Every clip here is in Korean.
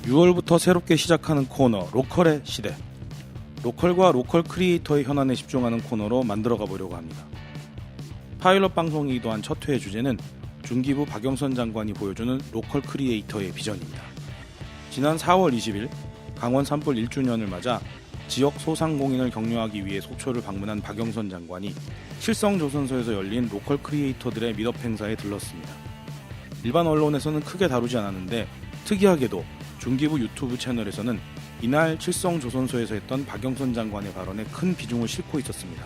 6월부터 새롭게 시작하는 코너 로컬의 시대. 로컬과 로컬 크리에이터의 현안에 집중하는 코너로 만들어가 보려고 합니다. 파일럿 방송이기도 한 첫 회의 주제는 중기부 박영선 장관이 보여주는 로컬 크리에이터의 비전입니다. 지난 4월 20일 강원 산불 1주년을 맞아 지역 소상공인을 격려하기 위해 속초를 방문한 박영선 장관이 칠성조선소에서 열린 로컬 크리에이터들의 미덕 행사에 들렀습니다. 일반 언론에서는 크게 다루지 않았는데 특이하게도 중기부 유튜브 채널에서는 이날 칠성조선소에서 했던 박영선 장관의 발언에 큰 비중을 싣고 있었습니다.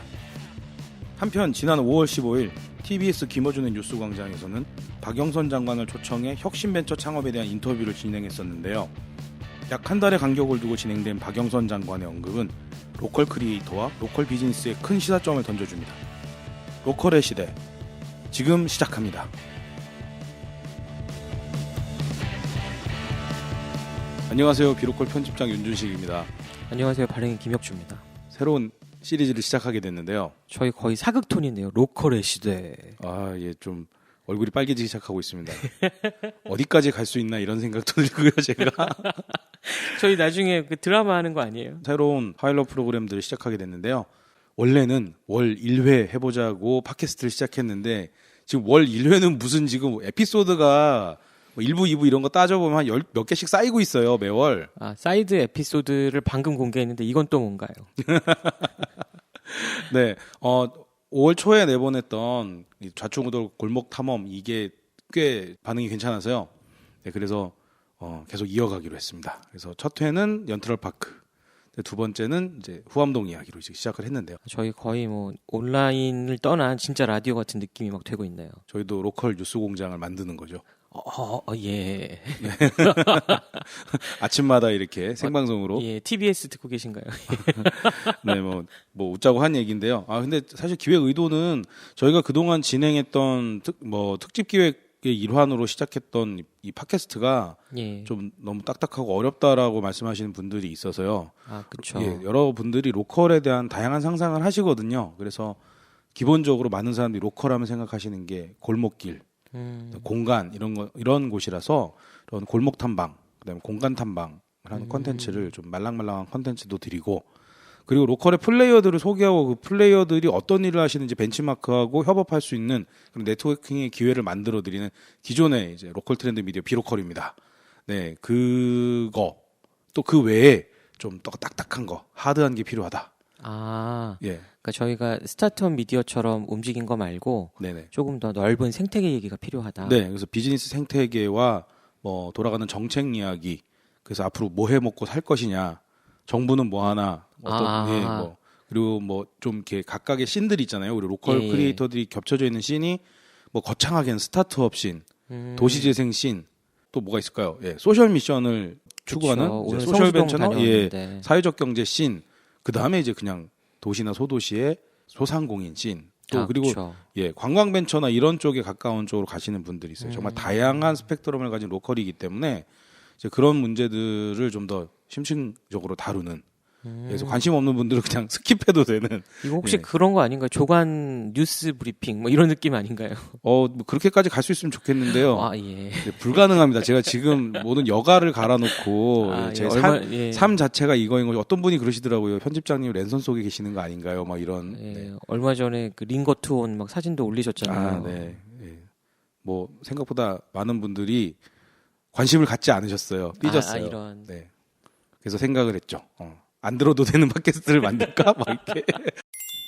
한편 지난 5월 15일 TBS 김어준의 뉴스광장에서는 박영선 장관을 초청해 혁신벤처 창업에 대한 인터뷰를 진행했었는데요. 약 한 달의 간격을 두고 진행된 박영선 장관의 언급은 로컬 크리에이터와 로컬 비즈니스에 큰 시사점을 던져줍니다. 로컬의 시대, 지금 시작합니다. 안녕하세요. 비로컬 편집장 윤준식입니다. 안녕하세요. 발행인 김혁주입니다. 새로운 시리즈를 시작하게 됐는데요. 저희 거의 사극톤인데요. 로컬의 시대. 아, 예, 좀 얼굴이 빨개지기 시작하고 있습니다. 어디까지 갈 수 있나 이런 생각도 들고요, 제가. 저희 나중에 그 드라마 하는 거 아니에요? 새로운 파일럿 프로그램들을 시작하게 됐는데요. 원래는 월 1회 해보자고 팟캐스트를 시작했는데 지금 월 1회는 무슨 지금 에피소드가 뭐 1부, 2부 이런 거 따져보면 한 몇 개씩 쌓이고 있어요, 매월. 아, 사이드 에피소드를 방금 공개했는데 이건 또 뭔가요? 네, 5월 초에 내보냈던 좌충우돌 골목 탐험 이게 꽤 반응이 괜찮아서요. 네, 그래서 계속 이어가기로 했습니다. 그래서 첫 회는 연트럴파크, 두 번째는 이제 후암동 이야기로 이제 시작을 했는데요. 저희 거의 뭐 온라인을 떠난 진짜 라디오 같은 느낌이 막 되고 있네요. 저희도 로컬 뉴스 공장을 만드는 거죠. 예. 네. 아침마다 이렇게 생방송으로. 예, TBS 듣고 계신가요? 네, 뭐 웃자고 한 얘기인데요. 아, 근데 사실 기획 의도는 저희가 그동안 진행했던 특집 기획의 일환으로 시작했던 이 팟캐스트가 예. 좀 너무 딱딱하고 어렵다라고 말씀하시는 분들이 있어서요. 아, 그렇죠. 예, 여러분들이 로컬에 대한 다양한 상상을 하시거든요. 그래서 기본적으로 많은 사람들이 로컬하면 생각하시는 게 골목길, 공간 이런 곳이라서 이런 골목 탐방, 그다음에 공간 탐방을 하는 콘텐츠를 좀 말랑말랑한 콘텐츠도 드리고, 그리고 로컬의 플레이어들을 소개하고 그 플레이어들이 어떤 일을 하시는지 벤치마크하고 협업할 수 있는 그런 네트워킹의 기회를 만들어 드리는 기존의 이제 로컬 트렌드 미디어 비로컬입니다. 네, 그거 또 그 외에 좀 더 딱딱한 거, 하드한 게 필요하다. 아, 예. 그러니까 저희가 스타트업 미디어처럼 움직인 거 말고 네네. 조금 더 넓은 생태계 얘기가 필요하다. 네, 그래서 비즈니스 생태계와 뭐 돌아가는 정책 이야기, 그래서 앞으로 뭐 해 먹고 살 것이냐, 정부는 뭐 하나, 예, 뭐 그리고 뭐 좀 이렇게 각각의 씬들이 있잖아요. 우리 로컬 크리에이터들이 겹쳐져 있는 씬이 뭐 거창하게는 스타트업 씬, 도시재생 씬, 또 뭐가 있을까요? 예, 소셜 미션을 추구하는 소셜 벤처나 사회적 경제 씬, 그 다음에 이제 그냥 도시나 소도시의 소상공인 씬, 또 그리고 그쵸. 예, 관광 벤처나 이런 쪽에 가까운 쪽으로 가시는 분들이 있어요. 정말 다양한 스펙트럼을 가진 로컬이기 때문에 이제 그런 문제들을 좀 더 심층적으로 다루는. 그래서 관심 없는 분들은 그냥 스킵해도 되는. 이거 혹시 예. 그런 거 아닌가요? 조간 뉴스 브리핑 뭐 이런 느낌 아닌가요? 뭐 그렇게까지 갈 수 있으면 좋겠는데요. 아, 예. 네, 불가능합니다. 제가 지금 모든 여가를 갈아놓고 제 삶 자체가 이거인 거죠. 어떤 분이 그러시더라고요. 편집장님 랜선 속에 계시는 거 아닌가요? 막 이런. 예. 네. 얼마 전에 그 링거트온 막 사진도 올리셨잖아요. 아, 네. 예. 뭐 생각보다 많은 분들이 관심을 갖지 않으셨어요. 삐졌어요. 이런. 네. 그래서 생각을 했죠. 안 들어도 되는 팟캐스트를 만들까? 막 이렇게.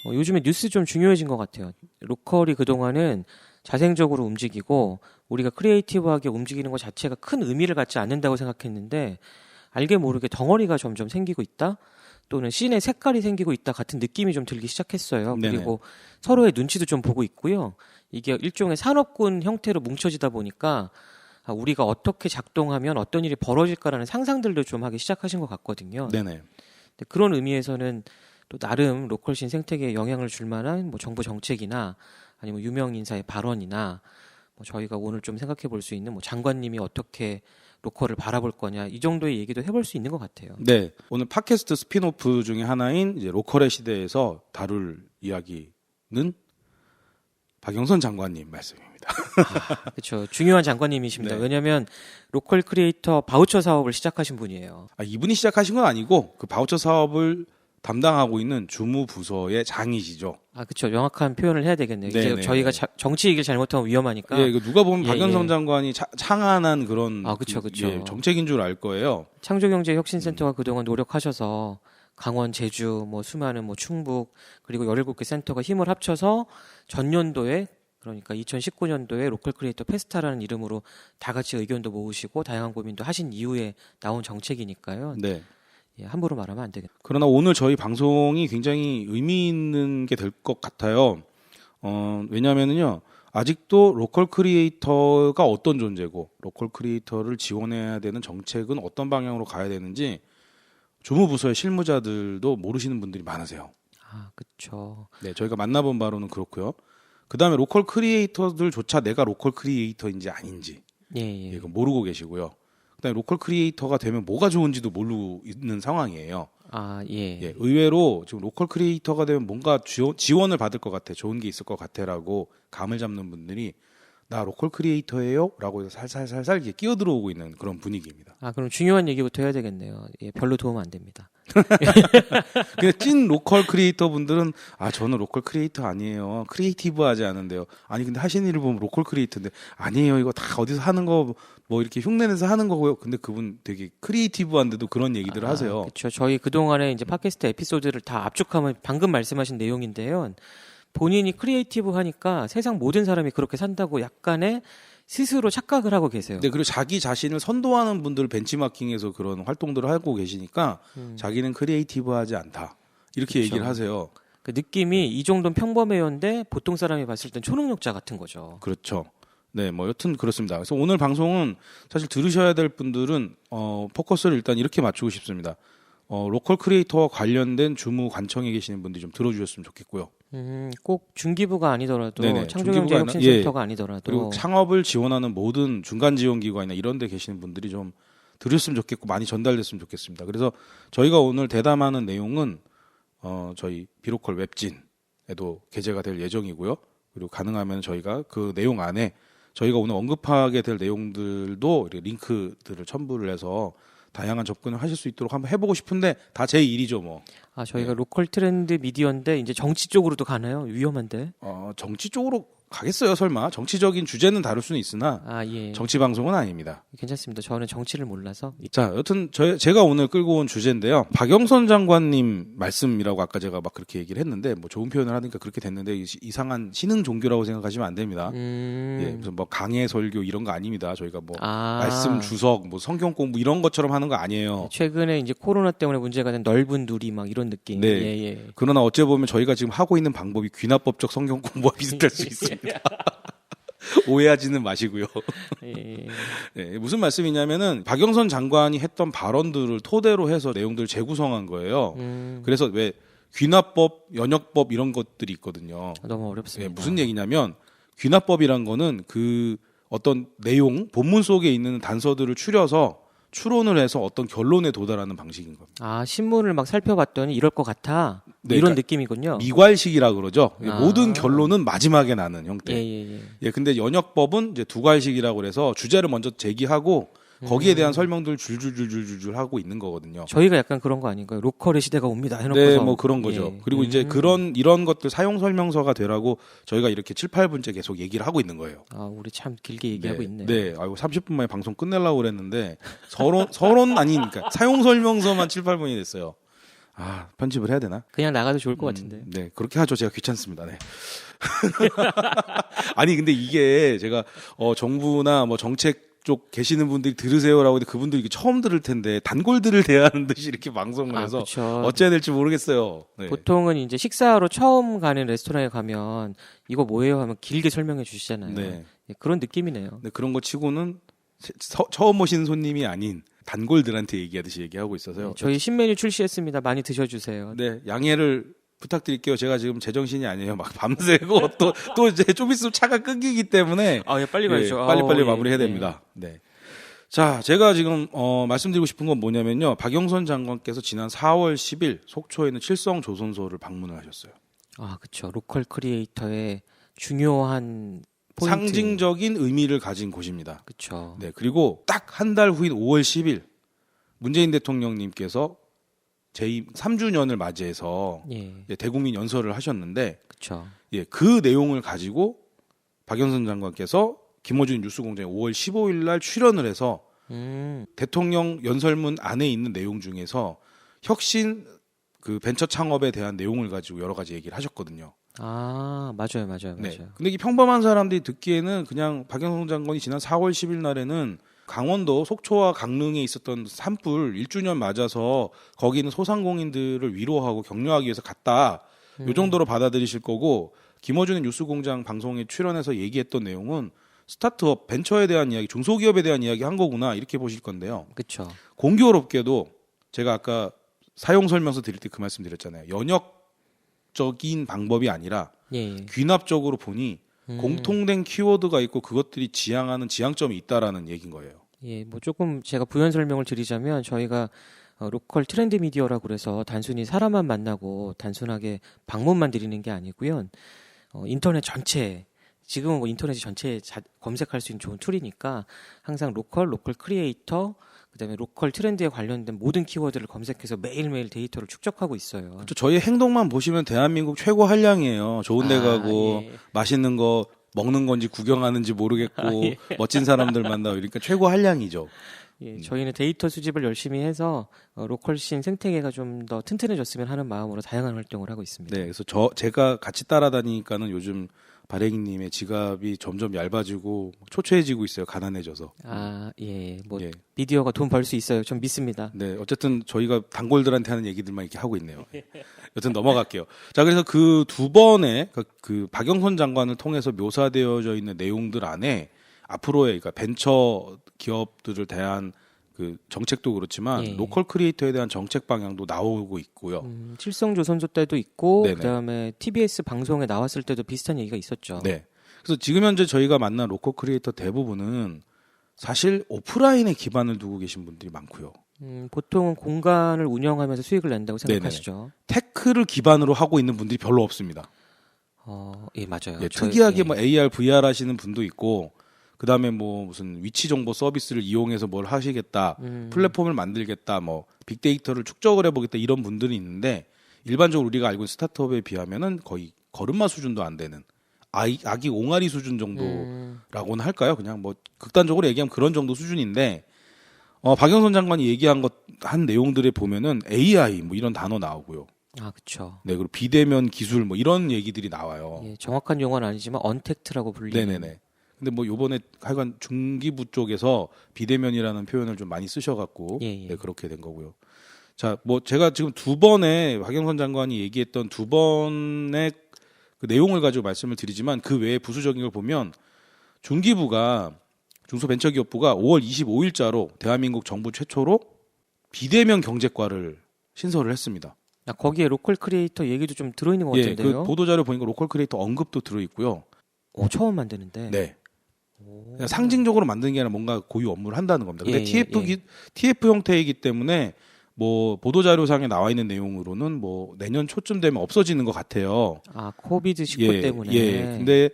요즘에 뉴스 좀 중요해진 것 같아요. 로컬이 그동안은 자생적으로 움직이고 우리가 크리에이티브하게 움직이는 것 자체가 큰 의미를 갖지 않는다고 생각했는데 알게 모르게 덩어리가 점점 생기고 있다? 또는 씬의 색깔이 생기고 있다 같은 느낌이 좀 들기 시작했어요. 네네. 그리고 서로의 눈치도 좀 보고 있고요. 이게 일종의 산업군 형태로 뭉쳐지다 보니까 우리가 어떻게 작동하면 어떤 일이 벌어질까라는 상상들도 좀 하기 시작하신 것 같거든요. 네네. 그런 의미에서는 또 나름 로컬씬 생태계에 영향을 줄 만한 뭐 정부 정책이나 아니면 유명 인사의 발언이나 뭐 저희가 오늘 좀 생각해 볼 수 있는 뭐 장관님이 어떻게 로컬을 바라볼 거냐 이 정도의 얘기도 해볼 수 있는 것 같아요. 네, 오늘 팟캐스트 스피노프 중에 하나인 이제 로컬의 시대에서 다룰 이야기는 박영선 장관님 말씀입니다. 그렇죠. 중요한 장관님이십니다. 네. 왜냐하면 로컬 크리에이터 바우처 사업을 시작하신 분이에요. 이분이 시작하신 건 아니고 그 바우처 사업을 담당하고 있는 주무부서의 장이시죠. 그렇죠. 명확한 표현을 해야 되겠네요. 이제 네네. 저희가 정치 얘기를 잘못하면 위험하니까. 예, 이거 누가 보면 예, 박영선 예. 장관이 창안한 그런 그쵸. 정책인 줄 알 거예요. 창조경제혁신센터가 그동안 노력하셔서 강원, 제주, 수많은 충북 그리고 17개 센터가 힘을 합쳐서 전년도에 그러니까 2019년도에 로컬 크리에이터 페스타라는 이름으로 다 같이 의견도 모으시고 다양한 고민도 하신 이후에 나온 정책이니까요. 네. 예, 함부로 말하면 안 되겠네요. 그러나 오늘 저희 방송이 굉장히 의미 있는 게 될 것 같아요. 왜냐하면요. 아직도 로컬 크리에이터가 어떤 존재고 로컬 크리에이터를 지원해야 되는 정책은 어떤 방향으로 가야 되는지 주무부서의 실무자들도 모르시는 분들이 많으세요. 그렇죠. 네, 저희가 만나본 바로는 그렇고요. 그다음에 로컬 크리에이터들조차 내가 로컬 크리에이터인지 아닌지 예. 이거 모르고 계시고요. 그다음에 로컬 크리에이터가 되면 뭐가 좋은지도 모르고 있는 상황이에요. 예. 의외로 지금 로컬 크리에이터가 되면 뭔가 지원을 받을 것 같아, 좋은 게 있을 것 같아라고 감을 잡는 분들이 나 로컬 크리에이터예요라고 해서 살살살살 이렇게 끼어 들어오고 있는 그런 분위기입니다. 그럼 중요한 얘기부터 해야 되겠네요. 예, 별로 도움 안 됩니다. 근데 찐 로컬 크리에이터 분들은 저는 로컬 크리에이터 아니에요. 크리에이티브하지 않은데요. 아니 근데 하시는 일을 보면 로컬 크리에이터인데 아니에요. 이거 다 어디서 하는 거 뭐 이렇게 흉내내서 하는 거고요. 근데 그분 되게 크리에이티브한데도 그런 얘기들을 하세요. 그렇죠. 저희 그동안에 이제 팟캐스트 에피소드를 다 압축하면 방금 말씀하신 내용인데요. 본인이 크리에이티브 하니까 세상 모든 사람이 그렇게 산다고 약간의 스스로 착각을 하고 계세요. 네, 그리고 자기 자신을 선도하는 분들 벤치마킹해서 그런 활동들을 하고 계시니까 자기는 크리에이티브하지 않다. 이렇게 그쵸. 얘기를 하세요. 그 느낌이 이 정도는 평범해요인데 보통 사람이 봤을 땐 초능력자 같은 거죠. 그렇죠. 네, 여튼 그렇습니다. 그래서 오늘 방송은 사실 들으셔야 될 분들은 포커스를 일단 이렇게 맞추고 싶습니다. 로컬 크리에이터와 관련된 주무 관청에 계시는 분들이 좀 들어주셨으면 좋겠고요. 꼭 중기부가 아니더라도 네네, 창조경제혁신센터가 아니더라도 그리고 창업을 지원하는 모든 중간 지원기관이나 이런 데 계시는 분들이 좀 들으셨으면 좋겠고 많이 전달됐으면 좋겠습니다. 그래서 저희가 오늘 대담하는 내용은 저희 비로컬 웹진에도 게재가 될 예정이고요. 그리고 가능하면 저희가 그 내용 안에 저희가 오늘 언급하게 될 내용들도 링크들을 첨부를 해서 다양한 접근을 하실 수 있도록 한번 해보고 싶은데 다 제 일이죠 뭐. 저희가 로컬 트렌드 미디어인데 이제 정치 쪽으로도 가나요? 위험한데. 정치 쪽으로 가겠어요 설마. 정치적인 주제는 다룰 수는 있으나 예. 정치 방송은 아닙니다. 괜찮습니다. 저는 정치를 몰라서. 자, 여튼 제가 오늘 끌고 온 주제인데요. 박영선 장관님 말씀이라고 아까 제가 막 그렇게 얘기를 했는데 좋은 표현을 하니까 그렇게 됐는데 이상한 신흥 종교라고 생각하시면 안 됩니다. 예, 무슨 강해 설교 이런 거 아닙니다. 저희가 말씀 주석, 성경 공부 이런 것처럼 하는 거 아니에요. 최근에 이제 코로나 때문에 문제가 된 넓은 누리 막 이런 느낌. 네. 예. 그러나 어째 보면 저희가 지금 하고 있는 방법이 귀납법적 성경 공부와 비슷할 수 있습니다. 오해하지는 마시고요. 네, 무슨 말씀이냐면은 박영선 장관이 했던 발언들을 토대로 해서 내용들을 재구성한 거예요. 그래서 왜 귀납법, 연역법 이런 것들이 있거든요. 너무 어렵습니다. 네, 무슨 얘기냐면 귀납법이란 거는 그 어떤 내용, 본문 속에 있는 단서들을 추려서 추론을 해서 어떤 결론에 도달하는 방식인 겁니다. 신문을 막 살펴봤더니 이럴 것 같아. 네, 이런 그러니까 느낌이군요. 미괄식이라 그러죠. 모든 결론은 마지막에 나는 형태. 예. 근데 연역법은 이제 두괄식이라고 그래서 주제를 먼저 제기하고 거기에 대한 설명들 줄줄줄줄줄 하고 있는 거거든요. 저희가 약간 그런 거 아닌가요? 로컬의 시대가 옵니다. 해놓고서. 네, 그런 거죠. 그리고 이제 이런 것들 사용 설명서가 되라고 저희가 이렇게 7, 8분째 계속 얘기를 하고 있는 거예요. 우리 참 길게 얘기하고 있네요. 네, 30분 만에 방송 끝내려고 그랬는데 서론 아니니까 사용 설명서만 7, 8분이 됐어요. 편집을 해야 되나? 그냥 나가도 좋을 것 같은데. 네, 그렇게 하죠. 제가 귀찮습니다. 네. 아니 근데 이게 제가 정부나 정책 쪽 계시는 분들이 들으세요라고 했는데 그분들이 처음 들을 텐데 단골들을 대하는 듯이 이렇게 방송을 해서 그쵸. 어째야 될지 모르겠어요. 네. 보통은 이제 식사하러 처음 가는 레스토랑에 가면 이거 뭐예요 하면 길게 설명해 주시잖아요. 네. 그런 느낌이네요. 네, 그런 거 치고는 처음 오시는 손님이 아닌 단골들한테 얘기하듯이 얘기하고 있어서요. 저희 신메뉴 출시했습니다. 많이 드셔주세요. 네, 양해를 부탁드릴게요. 제가 지금 제정신이 아니에요. 막 밤새고 또 이제 좀 있으면 차가 끊기기 때문에 빨리 가야죠. 빨리 마무리해야 됩니다. 네. 자, 제가 지금 말씀드리고 싶은 건 뭐냐면요. 박영선 장관께서 지난 4월 10일 속초에 있는 칠성조선소를 방문을 하셨어요. 그렇죠. 로컬 크리에이터의 중요한 포인트. 상징적인 의미를 가진 곳입니다. 그렇죠. 네, 그리고 딱 한 달 후인 5월 10일 문재인 대통령님께서 재임 3주년을 맞이해서 예, 대국민 연설을 하셨는데 그렇죠. 예, 그 내용을 가지고 박영선 장관께서 김어준 뉴스공장에 5월 15일 날 출연을 해서 대통령 연설문 안에 있는 내용 중에서 혁신 그 벤처 창업에 대한 내용을 가지고 여러 가지 얘기를 하셨거든요. 아, 맞아요. 네. 근데 이 평범한 사람들이 듣기에는 그냥 박영선 장관이 지난 4월 10일 날에는 강원도 속초와 강릉에 있었던 산불 1주년 맞아서 거기 있는 소상공인들을 위로하고 격려하기 위해서 갔다. 요 정도로 받아들이실 거고 김어준의 뉴스공장 방송에 출연해서 얘기했던 내용은 스타트업, 벤처에 대한 이야기, 중소기업에 대한 이야기 한 거구나 이렇게 보실 건데요. 그렇죠. 공교롭게도 제가 아까 사용 설명서 드릴 때 그 말씀 드렸잖아요. 연역적인 방법이 아니라 예. 귀납적으로 보니 공통된 키워드가 있고 그것들이 지향하는 지향점이 있다라는 얘기인 거예요. 예, 뭐 조금 제가 부연 설명을 드리자면 저희가 로컬 트렌드 미디어라고 그래서 단순히 사람만 만나고 단순하게 방문만 드리는 게 아니고요. 인터넷 전체 지금은 뭐 인터넷 전체에 검색할 수 있는 좋은 툴이니까 항상 로컬 크리에이터 그다음에 로컬 트렌드에 관련된 모든 키워드를 검색해서 매일매일 데이터를 축적하고 있어요. 그렇죠. 저희 행동만 보시면 대한민국 최고 한량이에요. 좋은 데 가고 예. 맛있는 거 먹는 건지 구경하는지 모르겠고 예. 멋진 사람들 만나고 그러니까 최고 한량이죠. 예, 저희는 데이터 수집을 열심히 해서 로컬 씬 생태계가 좀 더 튼튼해졌으면 하는 마음으로 다양한 활동을 하고 있습니다. 네, 그래서 제가 같이 따라다니니까는 요즘 발행이님의 지갑이 점점 얇아지고 초췌해지고 있어요. 가난해져서. 아, 예, 뭐 예. 미디어가 돈 벌 수 있어요. 좀 믿습니다. 네, 어쨌든 저희가 단골들한테 하는 얘기들만 이렇게 하고 있네요. 여튼 넘어갈게요. 자, 그래서 그 두 번의 그 박영선 장관을 통해서 묘사되어져 있는 내용들 안에 앞으로의 그러니까 벤처 기업들을 대한 그 정책도 그렇지만 예. 로컬 크리에이터에 대한 정책 방향도 나오고 있고요. 칠성조선소 때도 있고 네네. 그다음에 TBS 방송에 나왔을 때도 비슷한 얘기가 있었죠. 네. 그래서 지금 현재 저희가 만난 로컬 크리에이터 대부분은 사실 오프라인에 기반을 두고 계신 분들이 많고요. 보통은 공간을 운영하면서 수익을 낸다고 생각하시죠. 테크를 기반으로 하고 있는 분들이 별로 없습니다. 예, 맞아요. 예, 특이하게 예. 뭐 AR, VR 하시는 분도 있고 그다음에 뭐 무슨 위치 정보 서비스를 이용해서 뭘 하시겠다. 플랫폼을 만들겠다. 뭐 빅데이터를 축적을 해 보겠다. 이런 분들이 있는데 일반적으로 우리가 알고 있는 스타트업에 비하면은 거의 걸음마 수준도 안 되는 아기 옹알이 수준 정도라고는 할까요? 그냥 뭐 극단적으로 얘기하면 그런 정도 수준인데 박영선 장관이 얘기한 한 내용들에 보면은 AI 뭐 이런 단어 나오고요. 아, 그렇죠. 네, 그리고 비대면 기술 뭐 이런 얘기들이 나와요. 예, 정확한 용어는 아니지만 언택트라고 불리는. 네네네. 근데 뭐 요번에 하여간 중기부 쪽에서 비대면이라는 표현을 좀 많이 쓰셔갖고 예. 네, 그렇게 된 거고요. 자, 뭐 제가 지금 두 번의 박영선 장관이 얘기했던 두 번의 그 내용을 가지고 말씀을 드리지만 그 외에 부수적인 걸 보면 중기부가 중소벤처기업부가 5월 25일자로 대한민국 정부 최초로 비대면 경제과를 신설을 했습니다. 거기에 로컬 크리에이터 얘기도 좀 들어있는 것 예, 같은데요. 그 보도자료 보니까 로컬 크리에이터 언급도 들어있고요. 처음 만드는데. 네. 그냥 상징적으로 만드는 게 아니라 뭔가 고유 업무를 한다는 겁니다. 근데 예. TF 형태이기 때문에 뭐 보도자료상에 나와 있는 내용으로는 뭐 내년 초쯤 되면 없어지는 것 같아요. 아, 코비드 19 때문에. 근데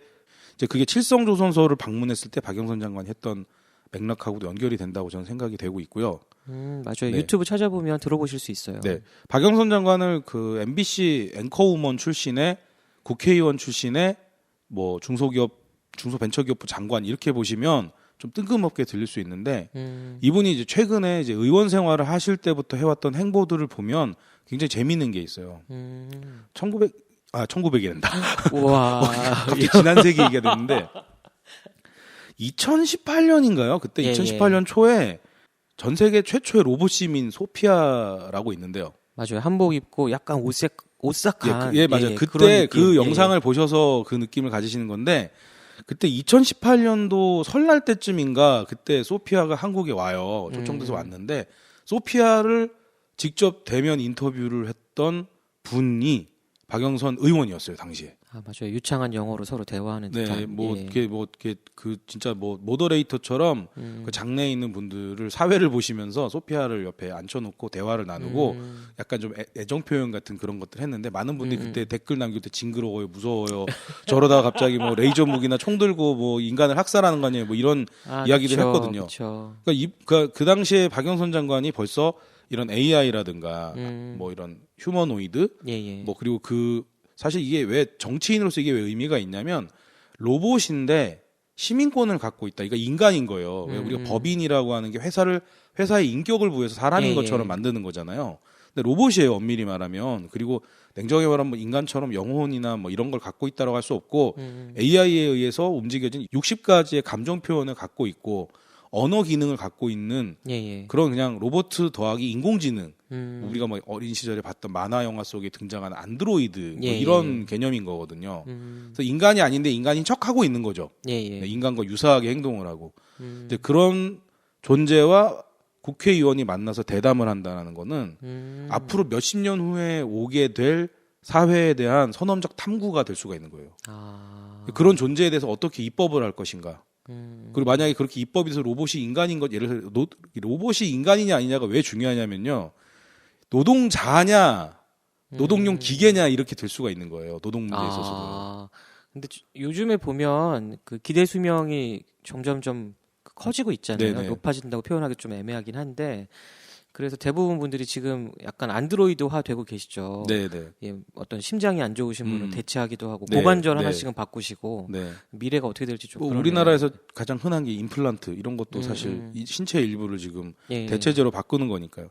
이제 그게 칠성조선소를 방문했을 때 박영선 장관이 했던 맥락하고도 연결이 된다고 저는 생각이 되고 있고요. 맞아요. 네. 유튜브 찾아보면 들어보실 수 있어요. 네. 박영선 장관을 그 MBC 앵커우먼 출신의 국회의원 출신의 뭐 중소벤처기업부 장관 이렇게 보시면 좀 뜬금없게 들릴 수 있는데 이분이 이제 최근에 이제 의원 생활을 하실 때부터 해왔던 행보들을 보면 굉장히 재미있는 게 있어요. 1900이란다. 우와. 갑자기 지난 세기 얘기가 됐는데 2018년인가요? 그때 예, 2018년 초에 전 세계 최초의 로봇 시민 소피아라고 있는데요. 맞아요. 한복 입고 약간 오싹한. 예, 맞아요. 그때 그런 그 느낌. 영상을 보셔서 그 느낌을 가지시는 건데 그때 2018년도 설날 때쯤인가 그때 소피아가 한국에 와요. 초청돼서 왔는데 소피아를 직접 대면 인터뷰를 했던 분이 박영선 의원이었어요 당시에. 아 맞아요. 유창한 영어로 서로 대화하는 듯한. 네, 뭐 예. 이게 그 진짜 뭐 모더레이터처럼 그 장내에 있는 분들을 사회를 보시면서 소피아를 옆에 앉혀놓고 대화를 나누고 약간 좀 애정 표현 같은 그런 것들 했는데 많은 분들이 그때 댓글 남길 때 징그러워요, 무서워요. 저러다 갑자기 뭐 레이저 무기나 총 들고 뭐 인간을 학살하는 거 아니에요, 뭐 이런 이야기들 그쵸, 했거든요. 그쵸. 그러니까 그 당시에 박영선 장관이 벌써 이런 AI라든가 뭐 이런 휴머노이드 예. 뭐 그리고 그 사실 이게 왜 정치인으로서 이게 왜 의미가 있냐면 로봇인데 시민권을 갖고 있다. 그러니까 인간인 거예요. 왜 우리가 법인이라고 하는 게 회사에 인격을 부여해서 사람인 예, 것처럼 예. 만드는 거잖아요. 근데 로봇이에요, 엄밀히 말하면. 그리고 냉정하게 말하면 뭐 인간처럼 영혼이나 뭐 이런 걸 갖고 있다라고 할 수 없고 AI에 의해서 움직여진 60가지의 감정 표현을 갖고 있고 언어 기능을 갖고 있는 예. 그런 그냥 로봇 더하기 인공지능. 우리가 뭐 어린 시절에 봤던 만화 영화 속에 등장하는 안드로이드 뭐 예, 이런 개념인 거거든요. 그래서 인간이 아닌데 인간인 척하고 있는 거죠. 네, 예. 인간과 유사하게 행동을 하고. 근데 그런 존재와 국회의원이 만나서 대담을 한다는 거는 앞으로 몇십 년 후에 오게 될 사회에 대한 선언적 탐구가 될 수가 있는 거예요. 그런 존재에 대해서 어떻게 입법을 할 것인가. 그리고 만약에 그렇게 입법이 돼서 로봇이 인간인 것, 예를 들어 로봇이 인간이냐 아니냐가 왜 중요하냐면요. 노동자냐, 노동용 기계냐 이렇게 될 수가 있는 거예요. 노동 문제에 있어서도. 근데 요즘에 보면 그 기대 수명이 점점점 커지고 있잖아요. 네네. 높아진다고 표현하기 좀 애매하긴 한데 그래서 대부분 분들이 지금 약간 안드로이드화 되고 계시죠. 네네. 예, 어떤 심장이 안 좋으신 분은 대체하기도 하고 네, 고관절 네. 하나씩은 바꾸시고 네. 미래가 어떻게 될지 좀 뭐 그러네요. 우리나라에서 가장 흔한 게 임플란트 이런 것도 사실 이 신체의 일부를 지금 예. 대체제로 바꾸는 거니까요.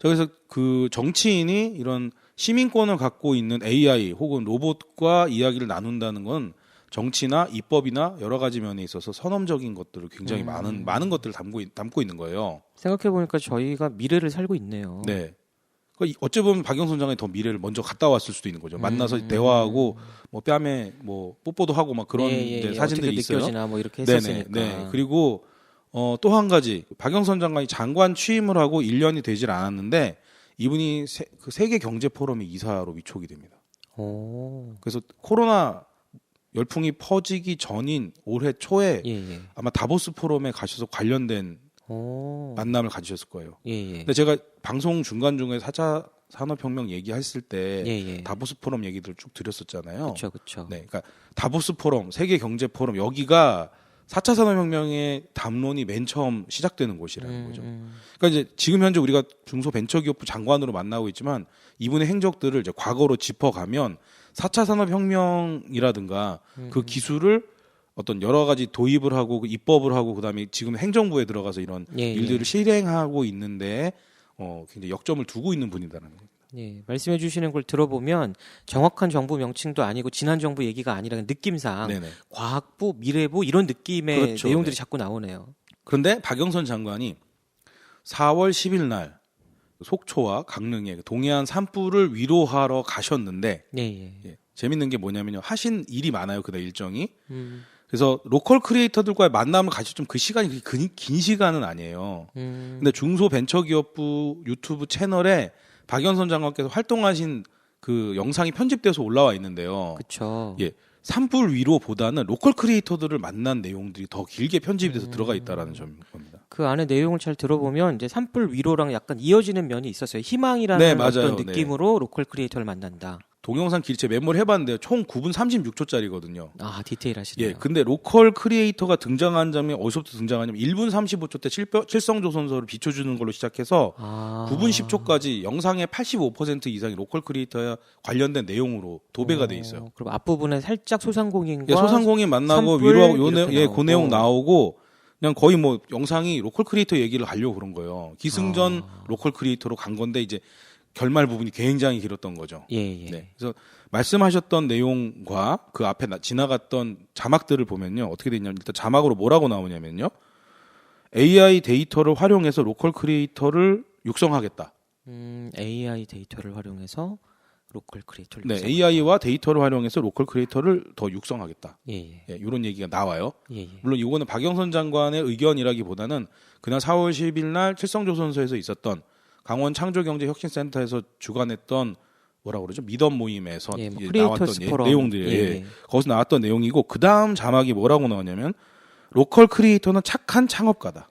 그래서 그 정치인이 이런 시민권을 갖고 있는 AI 혹은 로봇과 이야기를 나눈다는 건 정치나 입법이나 여러 가지 면에 있어서 선언적인 것들을 굉장히 많은 것들을 담고 있는 거예요. 생각해 보니까 저희가 미래를 살고 있네요. 네. 그러니까 어찌 보면 박영선 장관이 더 미래를 먼저 갔다 왔을 수도 있는 거죠. 만나서 대화하고 뭐 뺨에 뭐 뽀뽀도 하고 막 그런 이제 사진들이 어떻게 있어요. 느껴지나 뭐 이렇게 네네. 했었으니까. 네. 그리고 또 한 가지 박영선 장관이 장관 취임을 하고 1년이 되질 않았는데 이분이 그 세계 경제 포럼의 이사로 위촉이 됩니다. 오. 그래서 코로나 열풍이 퍼지기 전인 올해 초에 예. 아마 다보스 포럼에 가셔서 관련된 오. 만남을 가지셨을 거예요. 예. 근데 제가 방송 중간중간에 4차 산업혁명 얘기했을 때 예. 다보스 포럼 얘기들을 쭉 드렸었잖아요. 그렇죠. 네, 그러니까 다보스 포럼, 세계 경제 포럼 여기가 4차 산업혁명의 담론이 맨 처음 시작되는 곳이라는 거죠. 그러니까 이제 지금 현재 우리가 중소벤처기업부 장관으로 만나고 있지만 이분의 행적들을 이제 과거로 짚어가면 4차 산업혁명이라든가 그 기술을 어떤 여러 가지 도입을 하고 입법을 하고 그다음에 지금 행정부에 들어가서 이런 일들을 실행하고 있는데 굉장히 역점을 두고 있는 분이다라는 거예요. 예, 말씀해 주시는 걸 들어보면 정확한 정부 명칭도 아니고 지난 정부 얘기가 아니라 느낌상 네네. 과학부, 미래부 이런 느낌의 그렇죠. 내용들이 네. 자꾸 나오네요. 그런데 박영선 장관이 4월 10일 날 속초와 강릉에 동해안 산불을 위로하러 가셨는데 예. 재밌는 게 뭐냐면요. 하신 일이 많아요. 그날 일정이. 그래서 로컬 크리에이터들과의 만남을 가질 좀 그 시간이 그렇게 긴 시간은 아니에요. 근데 중소벤처기업부 유튜브 채널에 박영선 장관께서 활동하신 그 영상이 편집돼서 올라와 있는데요. 그렇죠. 예. 산불 위로보다는 로컬 크리에이터들을 만난 내용들이 더 길게 편집이 돼서 들어가 있다라는 점인 겁니다. 그 안에 내용을 잘 들어보면 이제 산불 위로랑 약간 이어지는 면이 있었어요. 희망이라는 네, 맞아요. 어떤 느낌으로 로컬 크리에이터를 만난다. 동영상 길체 메모를 해봤는데요. 총 9분 36초짜리거든요. 아, 디테일하시네요. 예, 근데 로컬 크리에이터가 등장한 점이 어디서부터 등장하냐면 1분 35초 때 칠성조선소를 비춰주는 걸로 시작해서 9분 10초까지 영상의 85% 이상이 로컬 크리에이터와 관련된 내용으로 도배가 돼 있어요. 그럼 앞부분에 살짝 소상공인과 예, 소상공인 만나고 산불 위로하고 이렇게 그 내용 나오고 그냥 거의 뭐 영상이 로컬 크리에이터 얘기를 하려고 그런 거예요. 기승전 로컬 크리에이터로 간 건데 이제 결말 부분이 굉장히 길었던 거죠. 예. 네. 그래서 말씀하셨던 내용과 그 앞에 지나갔던 자막들을 보면요. 어떻게 되냐면 일단 자막으로 뭐라고 나오냐면요. AI 데이터를 활용해서 로컬 크리에이터를 육성하겠다. AI 데이터를 활용해서 로컬 크리에이터를 네, 육성하겠다. AI와 데이터를 활용해서 로컬 크리에이터를 더 육성하겠다. 예. 이런 얘기가 나와요. 예. 물론 이거는 박영선 장관의 의견이라기보다는 그날 4월 10일 날 칠성조선소에서 있었던 강원 창조경제혁신센터에서 주관했던 뭐라 그러죠? 미덕 모임에서 예, 뭐 이제 크리에이터스 나왔던 포럼. 내용들이 예, 예. 거기서 나왔던 내용이고 그 다음 자막이 뭐라고 나왔냐면 로컬 크리에이터는 착한 창업가다.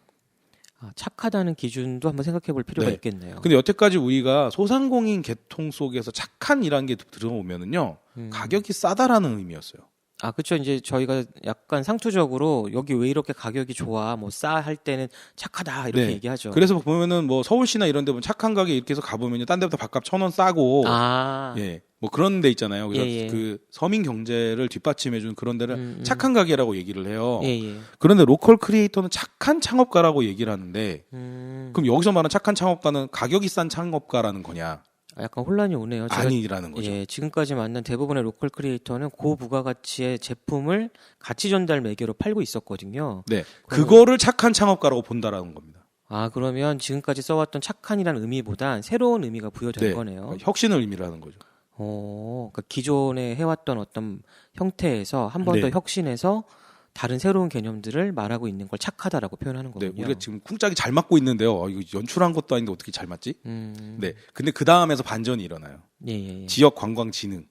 착하다는 기준도 한번 생각해 볼 필요가 네. 있겠네요. 근데 여태까지 우리가 소상공인 계통 속에서 착한이라는 게 들어오면은요 가격이 싸다라는 의미였어요. 그렇죠. 이제 저희가 약간 상투적으로 여기 왜 이렇게 가격이 좋아, 뭐 싸 할 때는 착하다 이렇게 네. 얘기하죠. 그래서 보면은 뭐 서울시나 이런 데 보면 착한 가게 이렇게 해서 가보면요 딴 데보다 밥값 1,000원 싸고 예. 뭐 그런 데 있잖아요. 그래서 예, 예. 그 서민 경제를 뒷받침해주는 그런 데를 착한 가게라고 얘기를 해요. 예, 예. 그런데 로컬 크리에이터는 착한 창업가라고 얘기를 하는데 음, 그럼 여기서 말하는 착한 창업가는 가격이 싼 창업가라는 거냐? 약간 혼란이 오네요. 제가 아니라는 거죠. 예, 지금까지 만난 대부분의 로컬 크리에이터는 고부가가치의 제품을 가치 전달 매개로 팔고 있었거든요. 네, 그거를 착한 창업가라고 본다라는 겁니다. 그러면 지금까지 써왔던 착한이라는 의미보단 새로운 의미가 부여된 네, 거네요. 혁신을 의미하는 거죠. 그러니까 기존에 해왔던 어떤 형태에서 한 번 더 네. 혁신해서 다른 새로운 개념들을 말하고 있는 걸 착하다라고 표현하는 네, 거군요. 우리가 지금 쿵짝이 잘 맞고 있는데요. 이거 연출한 것도 아닌데 어떻게 잘 맞지? 네, 근데 그 다음에서 반전이 일어나요. 예. 지역 관광 진흥,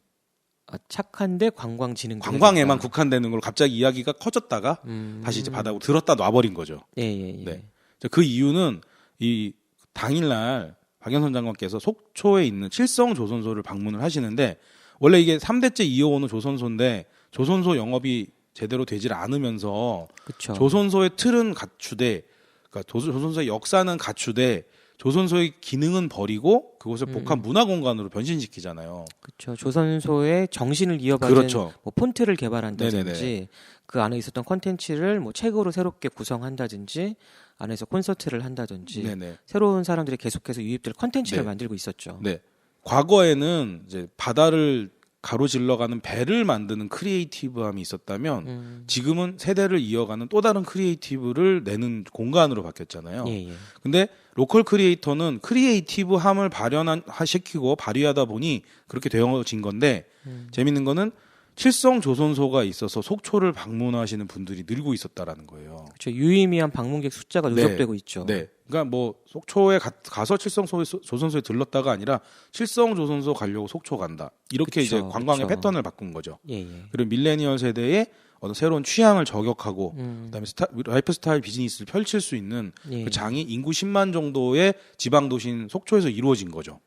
착한데 관광 진흥. 관광에만 국한되는 걸 갑자기 이야기가 커졌다가 다시 이제 바닥으로 들었다 놔버린 거죠. 예. 네. 그 이유는 이 당일날 박영선 장관께서 속초에 있는 칠성조선소를 방문을 하시는데 원래 이게 3대째 이어오는 조선소인데 조선소 영업이 제대로 되질 않으면서 그쵸. 조선소의 틀은 갖추되 그러니까 조선소의 역사는 갖추되 조선소의 기능은 버리고 그곳을 복합 문화 공간으로 변신시키잖아요. 그렇죠. 조선소의 정신을 이어받은 그렇죠. 뭐 폰트를 개발한다든지 네네네. 그 안에 있었던 콘텐츠를 뭐 책으로 새롭게 구성한다든지 안에서 콘서트를 한다든지 네네. 새로운 사람들이 계속해서 유입될 콘텐츠를 네. 만들고 있었죠. 네. 과거에는 이제 바다를 가로질러가는 배를 만드는 크리에이티브함이 있었다면 지금은 세대를 이어가는 또 다른 크리에이티브를 내는 공간으로 바뀌었잖아요. 예. 근데 로컬 크리에이터는 크리에이티브함을 발현시키고 발휘하다 보니 그렇게 되어진 건데 재밌는 거는 칠성조선소가 있어서 속초를 방문하시는 분들이 늘고 있었다라는 거예요. 그렇죠. 유의미한 방문객 숫자가 누적되고 있죠. 네. 그러니까 뭐 속초에 가서 칠성조선소에 들렀다가 아니라 칠성조선소 가려고 속초 간다. 이렇게 그쵸, 이제 관광의 그쵸. 패턴을 바꾼 거죠. 예. 그리고 밀레니얼 세대의 어떤 새로운 취향을 저격하고 그다음에 라이프 스타일 비즈니스를 펼칠 수 있는 예. 그 장이 인구 10만 정도의 지방 도시인 속초에서 이루어진 거죠.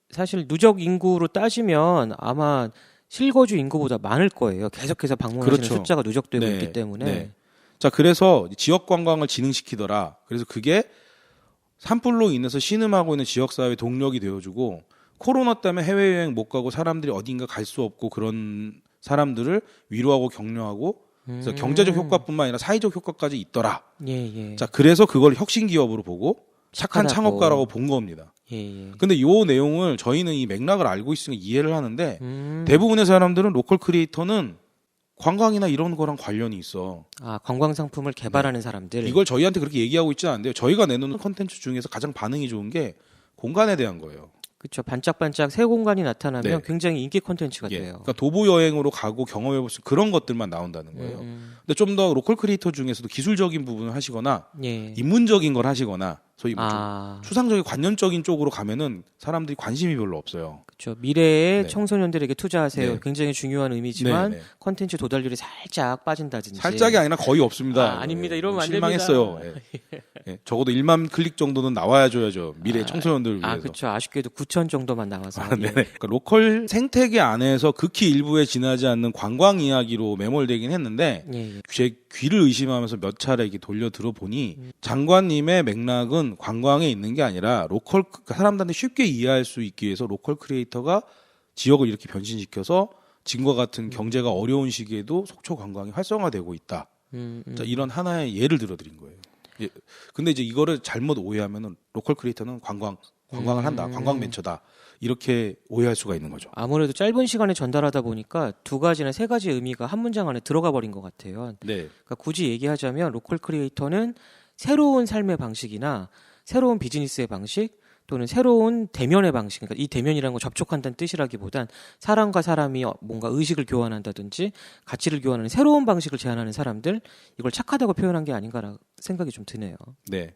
사실 누적 인구로 따지면 아마 실거주 인구보다 많을 거예요. 계속해서 방문하시는 그렇죠. 숫자가 누적되고 네, 있기 때문에. 네. 자, 그래서 지역 관광을 진흥시키더라. 그래서 그게 산불로 인해서 신음하고 있는 지역 사회의 동력이 되어주고 코로나 때문에 해외여행 못 가고 사람들이 어딘가 갈 수 없고 그런 사람들을 위로하고 격려하고 그래서 경제적 효과뿐만 아니라 사회적 효과까지 있더라. 예. 자, 그래서 그걸 혁신 기업으로 보고 착한 착하다고. 창업가라고 본 겁니다. 예. 근데 요 내용을 저희는 이 맥락을 알고 있으니까 이해를 하는데 음. 대부분의 사람들은 로컬 크리에이터는 관광이나 이런 거랑 관련이 있어. 관광 상품을 개발하는 사람들. 이걸 저희한테 그렇게 얘기하고 있지는 않은데요. 저희가 내놓는 콘텐츠 중에서 가장 반응이 좋은 게 공간에 대한 거예요. 그렇죠. 반짝반짝 새 공간이 나타나면 네. 굉장히 인기 콘텐츠가 예. 돼요. 그러니까 도보 여행으로 가고 경험해볼 수 있는 그런 것들만 나온다는 거예요. 음. 근데 좀 더 로컬 크리에이터 중에서도 기술적인 부분을 하시거나 예. 인문적인 걸 하시거나 소위 뭐 좀 아, 추상적인 관념적인 쪽으로 가면은 사람들이 관심이 별로 없어요. 그렇죠. 미래의 네. 청소년들에게 투자하세요. 네. 굉장히 중요한 의미지만 네, 네. 콘텐츠 도달률이 살짝 빠진다든지. 살짝이 아니라 거의 없습니다. 아닙니다. 예. 이러면 안 실망했어요. 예. 예. 적어도 1만 클릭 정도는 나와야 줘야죠. 미래 청소년들을 위해서. 그렇죠. 아쉽게도 9천 정도만 나와서. 네. 그러니까 로컬 생태계 안에서 극히 일부에 지나지 않는 관광 이야기로 매몰되긴 했는데 예. 제 귀를 의심하면서 몇 차례 이렇게 돌려 들어보니 장관님의 맥락은 관광에 있는 게 아니라 로컬 사람들한테 쉽게 이해할 수 있기 위해서 로컬 크리에이터가 지역을 이렇게 변신시켜서 지금과 같은 경제가 어려운 시기에도 속초 관광이 활성화되고 있다. 자, 이런 하나의 예를 들어드린 거예요. 예. 근데 이제 이거를 잘못 오해하면은 로컬 크리에이터는 관광을 한다, 관광 벤처다 이렇게 오해할 수가 있는 거죠. 아무래도 짧은 시간에 전달하다 보니까 두 가지나 세 가지 의미가 한 문장 안에 들어가 버린 것 같아요. 네, 그러니까 굳이 얘기하자면 로컬 크리에이터는 새로운 삶의 방식이나 새로운 비즈니스의 방식 또는 새로운 대면의 방식, 그러니까 이 대면이라는 건 접촉한다는 뜻이라기보단 사람과 사람이 뭔가 의식을 교환한다든지 가치를 교환하는 새로운 방식을 제안하는 사람들, 이걸 착하다고 표현한 게 아닌가라는 생각이 좀 드네요. 네.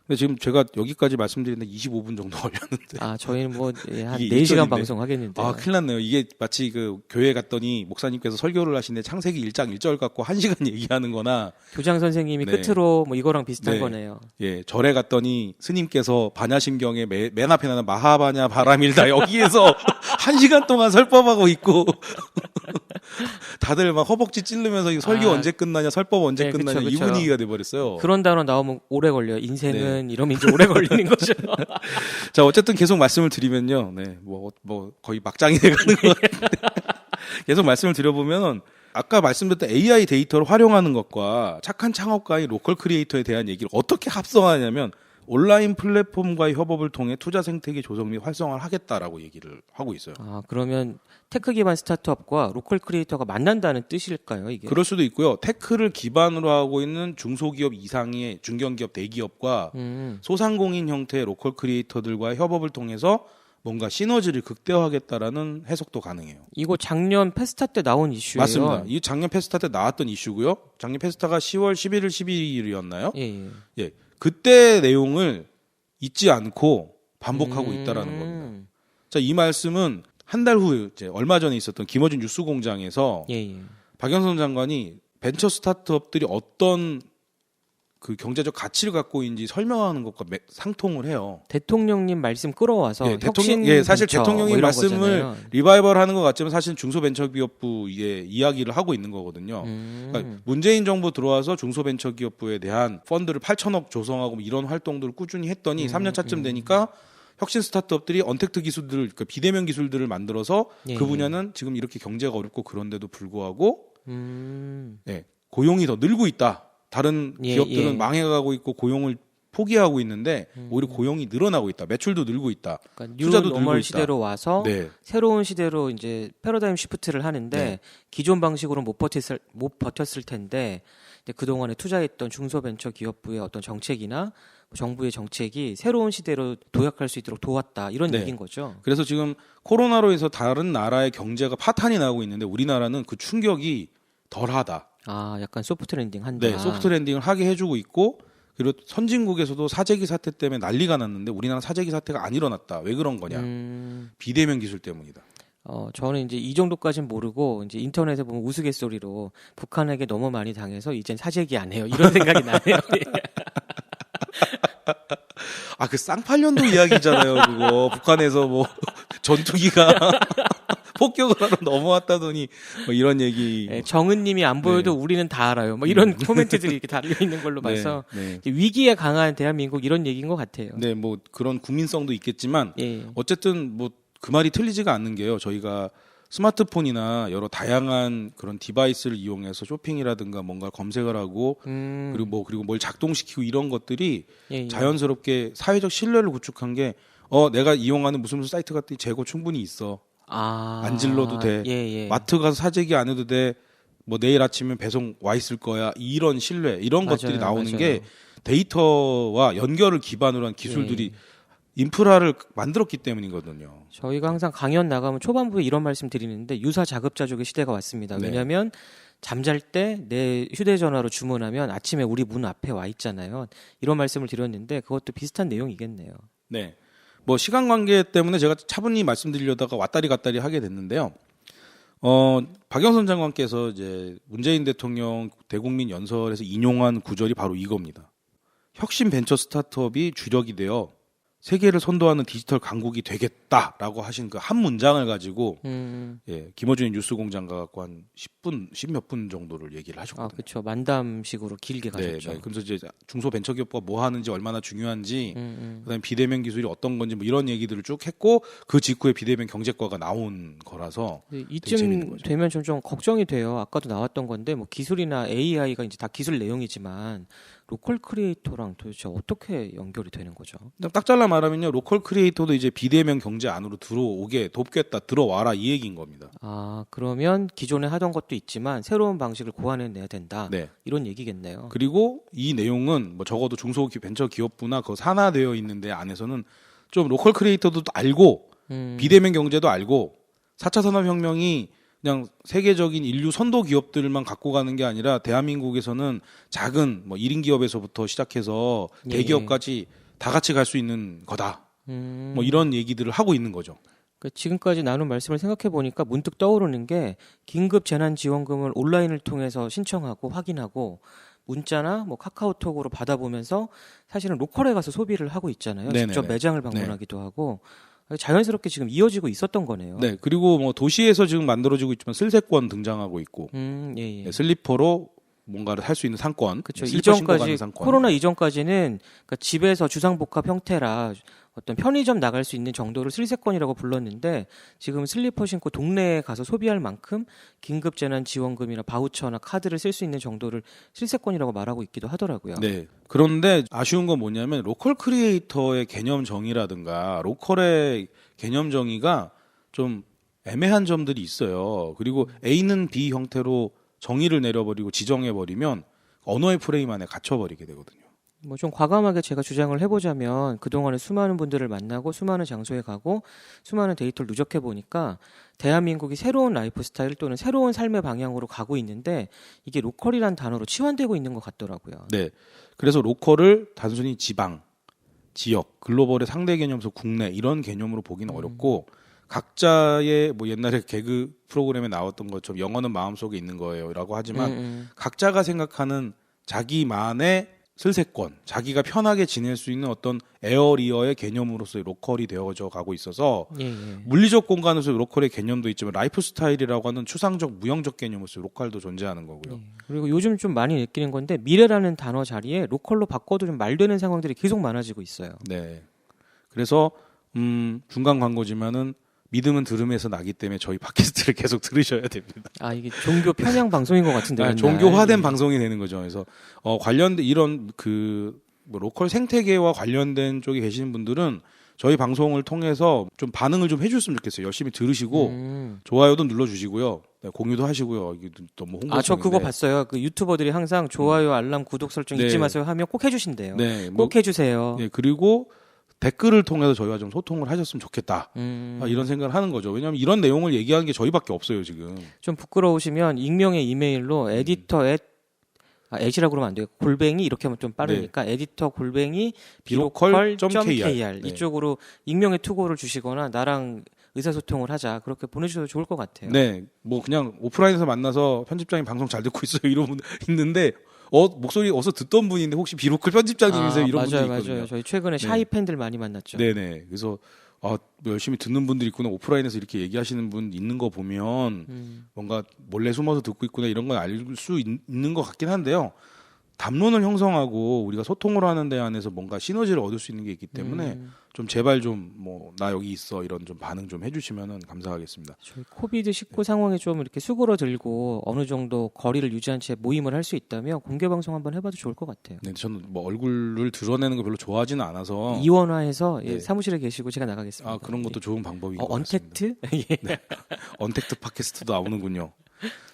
근데 지금 제가 여기까지 말씀드리는데 25분 정도 걸렸는데. 아, 저희는 뭐 한 이게 4시간 일전인데. 방송 하겠는데. 아, 큰일 났네요. 이게 마치 그 교회 갔더니 목사님께서 설교를 하시는데 창세기 1장 1절 갖고 1시간 얘기하는 거나 교장 선생님이 네. 끝으로 뭐 이거랑 비슷한 네. 거네요. 예, 절에 갔더니 스님께서 반야심경에 맨 앞에 나는 마하바냐 바람일다 여기에서 1시간 동안 설법하고 있고 다들 막 허벅지 찌르면서 이 설교 아. 언제 끝나냐 설법 언제 네, 끝나냐 그쵸, 이 그쵸. 분위기가 돼버렸어요. 그런 단어 나오면 오래 걸려요. 인생은 이러면 이제 오래 걸리는 거죠. 자, 어쨌든 계속 말씀을 드리면요. 네, 뭐 거의 막장이 돼가는 것 같은데. 계속 말씀을 드려보면, 아까 말씀드렸던 AI 데이터를 활용하는 것과 착한 창업가인 로컬 크리에이터에 대한 얘기를 어떻게 합성하냐면, 온라인 플랫폼과의 협업을 통해 투자 생태계 조성 및 활성화를 하겠다라고 얘기를 하고 있어요. 아, 그러면 테크 기반 스타트업과 로컬 크리에이터가 만난다는 뜻일까요, 이게? 그럴 수도 있고요. 테크를 기반으로 하고 있는 중소기업 이상의 중견기업, 대기업과 소상공인 형태의 로컬 크리에이터들과의 협업을 통해서 뭔가 시너지를 극대화하겠다라는 해석도 가능해요. 이거 작년 페스타 때 나온 이슈예요. 맞습니다. 이 작년 페스타 때 나왔던 이슈고요. 작년 페스타가 10월 11일, 12일이었나요? 예, 예. 예. 그때 내용을 잊지 않고 반복하고 있다라는 겁니다. 자, 이 말씀은 한 달 후 이제 얼마 전에 있었던 김어준 뉴스공장에서 예, 예. 박영선 장관이 벤처 스타트업들이 어떤 그 경제적 가치를 갖고 있는지 설명하는 것과 상통을 해요. 대통령님 말씀 끌어와서 예, 혁신 사실 벤처 대통령의 뭐 이런 말씀을 거잖아요. 리바이벌하는 것 같지만 사실 중소벤처기업부의 이야기를 하고 있는 거거든요. 그러니까 문재인 정부 들어와서 중소벤처기업부에 대한 펀드를 8천억 조성하고 뭐 이런 활동들을 꾸준히 했더니 3년 차쯤 되니까 혁신 스타트업들이 언택트 기술들, 그러니까 비대면 기술들을 만들어서 예, 그 분야는 지금 이렇게 경제가 어렵고 그런데도 불구하고 예. 고용이 더 늘고 있다. 다른 예, 기업들은 예. 망해가고 있고 고용을 포기하고 있는데 오히려 고용이 늘어나고 있다. 매출도 늘고 있다. 그러니까 투자도 뉴 늘고 노멀 있다. 시대로 와서 네. 새로운 시대로 이제 패러다임 시프트를 하는데 네. 기존 방식으로 못 버텼을 텐데 근데 그동안에 투자했던 중소벤처기업부의 어떤 정책이나 정부의 정책이 새로운 시대로 도약할 수 있도록 도왔다 이런 네. 얘기인 거죠. 그래서 지금 코로나로 해서 다른 나라의 경제가 파탄이 나고 있는데 우리나라는 그 충격이 덜하다. 아, 약간 소프트 랜딩 한다. 네, 소프트 랜딩을 하게 해주고 있고 그리고 선진국에서도 사재기 사태 때문에 난리가 났는데 우리나라 사재기 사태가 안 일어났다. 왜 그런 거냐? 비대면 기술 때문이다. 저는 이제 이 정도까지는 모르고 이제 인터넷에 보면 우스갯소리로 북한에게 너무 많이 당해서 이젠 사재기 안 해요. 이런 생각이 나네요. 아, 그 쌍팔년도 이야기잖아요. 그거 북한에서 뭐 전투기가 폭격을 하러 넘어왔다더니 뭐 이런 얘기. 네, 정은님이 안 보여도 우리는 다 알아요. 뭐 이런 코멘트들이 이렇게 달려 있는 걸로 봐서 네. 이제 위기에 강한 대한민국 이런 얘기인 것 같아요. 네, 뭐 그런 국민성도 있겠지만 예. 어쨌든 뭐 그 말이 틀리지가 않는 게요. 저희가 스마트폰이나 여러 다양한 그런 디바이스를 이용해서 쇼핑이라든가 뭔가 검색을 하고 그리고 뭘 작동시키고 이런 것들이 예. 자연스럽게 사회적 신뢰를 구축한 게 내가 이용하는 무슨 사이트 같은 재고 충분히 있어. 안 질러도 돼. 예. 마트 가서 사재기 안 해도 돼. 뭐 내일 아침에 배송 와 있을 거야. 이런 신뢰, 이런 맞아요, 것들이 나오는 맞아요. 게 데이터와 연결을 기반으로 한 기술들이 인프라를 만들었기 때문이거든요. 저희가 항상 강연 나가면 초반부에 이런 말씀 드리는데 유사 자급자족의 시대가 왔습니다. 네. 왜냐하면 잠잘 때 내 휴대전화로 주문하면 아침에 우리 문 앞에 와 있잖아요. 이런 말씀을 드렸는데 그것도 비슷한 내용이겠네요. 네. 뭐 시간 관계 때문에 제가 차분히 말씀드리려다가 왔다리 갔다리 하게 됐는데요. 박영선 장관께서 이제 문재인 대통령 대국민 연설에서 인용한 구절이 바로 이겁니다. 혁신 벤처 스타트업이 주력이 되어 세계를 선도하는 디지털 강국이 되겠다라고 하신 그 한 문장을 가지고 김어준의 뉴스공장과 갖고 한 10몇 분 정도를 얘기를 하셨거든요. 그렇죠. 만담식으로 길게 네, 가셨죠. 네. 그래서 이제 중소벤처기업과 뭐 하는지 얼마나 중요한지, 그다음에 비대면 기술이 어떤 건지 뭐 이런 얘기들을 쭉 했고 그 직후에 비대면 경제과가 나온 거라서 되게 재밌는 이쯤 거죠. 되면 좀 걱정이 돼요. 아까도 나왔던 건데 뭐 기술이나 AI가 이제 다 기술 내용이지만 로컬 크리에이터랑 도대체 어떻게 연결이 되는 거죠? 딱 잘라 말하면요, 로컬 크리에이터도 이제 비대면 경제 안으로 들어오게 돕겠다, 들어와라 이 얘기인 겁니다. 그러면 기존에 하던 것도 있지만 새로운 방식을 고안해내야 된다. 네. 이런 얘기겠네요. 그리고 이 내용은 뭐 적어도 중소벤처기업부나 그 산하되어 있는데 안에서는 좀 로컬 크리에이터도 알고 비대면 경제도 알고 4차 산업혁명이 그냥 세계적인 인류 선도 기업들만 갖고 가는 게 아니라 대한민국에서는 작은 뭐 1인 기업에서부터 시작해서 예, 대기업까지 다 같이 갈 수 있는 거다. 뭐 이런 얘기들을 하고 있는 거죠. 그러니까 지금까지 나눈 말씀을 생각해 보니까 문득 떠오르는 게 긴급 재난 지원금을 온라인을 통해서 신청하고 확인하고 문자나 뭐 카카오톡으로 받아보면서 사실은 로컬에 가서 소비를 하고 있잖아요. 네네네. 직접 매장을 방문하기도 하고 자연스럽게 지금 이어지고 있었던 거네요. 네, 그리고 뭐 도시에서 지금 만들어지고 있지만 슬세권 등장하고 있고 예. 네, 슬리퍼로 뭔가를 할 수 있는 상권, 그렇죠. 슬리퍼 신고 이전까지 가는 상권. 코로나 이전까지는 그러니까 집에서 주상복합 형태라 어떤 편의점 나갈 수 있는 정도를 슬세권이라고 불렀는데 지금 슬리퍼 신고 동네에 가서 소비할 만큼 긴급 재난 지원금이나 바우처나 카드를 쓸 수 있는 정도를 슬세권이라고 말하고 있기도 하더라고요. 네. 그런데 아쉬운 건 뭐냐면 로컬 크리에이터의 개념 정의라든가 로컬의 개념 정의가 좀 애매한 점들이 있어요. 그리고 A는 B 형태로 정의를 내려버리고 지정해버리면 언어의 프레임 안에 갇혀버리게 되거든요. 뭐 좀 과감하게 제가 주장을 해보자면 그동안에 수많은 분들을 만나고 수많은 장소에 가고 수많은 데이터를 누적해 보니까 대한민국이 새로운 라이프 스타일 또는 새로운 삶의 방향으로 가고 있는데 이게 로컬이란 단어로 치환되고 있는 것 같더라고요. 네. 그래서 로컬을 단순히 지방, 지역, 글로벌의 상대 개념에서 국내 이런 개념으로 보기는 어렵고 각자의 뭐 옛날에 개그 프로그램에 나왔던 것처럼 영어는 마음속에 있는 거예요라고 하지만 각자가 생각하는 자기만의 슬세권, 자기가 편하게 지낼 수 있는 어떤 에어리어의 개념으로서의 로컬이 되어져 가고 있어서 물리적 공간에서 로컬의 개념도 있지만 라이프 스타일이라고 하는 추상적 무형적 개념으로서 로컬도 존재하는 거고요. 그리고 요즘 좀 많이 느끼는 건데 미래라는 단어 자리에 로컬로 바꿔도 좀 말되는 상황들이 계속 많아지고 있어요. 네. 그래서 중간 광고지만은 믿음은 들음에서 나기 때문에 저희 팟캐스트를 계속 들으셔야 됩니다. 아, 이게 종교 편향 방송인 것 같은데. 아, 종교화된 방송이 되는 거죠. 그래서 관련된 이런 뭐 로컬 생태계와 관련된 쪽에 계시는 분들은 저희 방송을 통해서 좀 반응을 좀 해줬으면 좋겠어요. 열심히 들으시고 좋아요도 눌러주시고요. 네, 공유도 하시고요. 이게 너무 홍보. 저 그거 봤어요. 그 유튜버들이 항상 좋아요, 알람, 구독 설정 잊지 마세요 하면 꼭 해주신대요. 네, 꼭 해주세요. 네, 그리고 댓글을 통해서 저희와 좀 소통을 하셨으면 좋겠다. 이런 생각을 하는 거죠. 왜냐하면 이런 내용을 얘기하는 게 저희밖에 없어요 지금. 좀 부끄러우시면 익명의 이메일로 에디터 @이라고 그러면 안 돼요. 골뱅이 이렇게 하면 좀 빠르니까 에디터 골뱅이 비로컬.kr 이쪽으로 익명의 투고를 주시거나 나랑 의사소통을 하자 그렇게 보내주셔도 좋을 것 같아요. 네, 뭐 그냥 오프라인에서 만나서 편집장님 방송 잘 듣고 있어요 이런 분 있는데 목소리 어서 듣던 분인데 혹시 비로컬 편집장님이세요 이런 분들 있거든요. 맞아요. 저희 최근에 샤이 팬들 많이 만났죠. 네네. 그래서 열심히 듣는 분들 있구나 오프라인에서 이렇게 얘기하시는 분 있는 거 보면 뭔가 몰래 숨어서 듣고 있구나 이런 건 알 수 있는 것 같긴 한데요. 담론을 형성하고 우리가 소통을 하는 데 안에서 뭔가 시너지를 얻을 수 있는 게 있기 때문에 좀 제발 좀 뭐 나 여기 있어 이런 좀 반응 좀 해주시면은 감사하겠습니다. 저희 코비드-19 상황에 좀 이렇게 수그러들고 어느 정도 거리를 유지한 채 모임을 할 수 있다면 공개 방송 한번 해봐도 좋을 것 같아요. 네, 저는 뭐 얼굴을 드러내는 거 별로 좋아하지는 않아서 이원화해서 사무실에 계시고 제가 나가겠습니다. 그런 것도 좋은 방법인 것 같습니다. 언택트? 네. 언택트 팟캐스트도 나오는군요.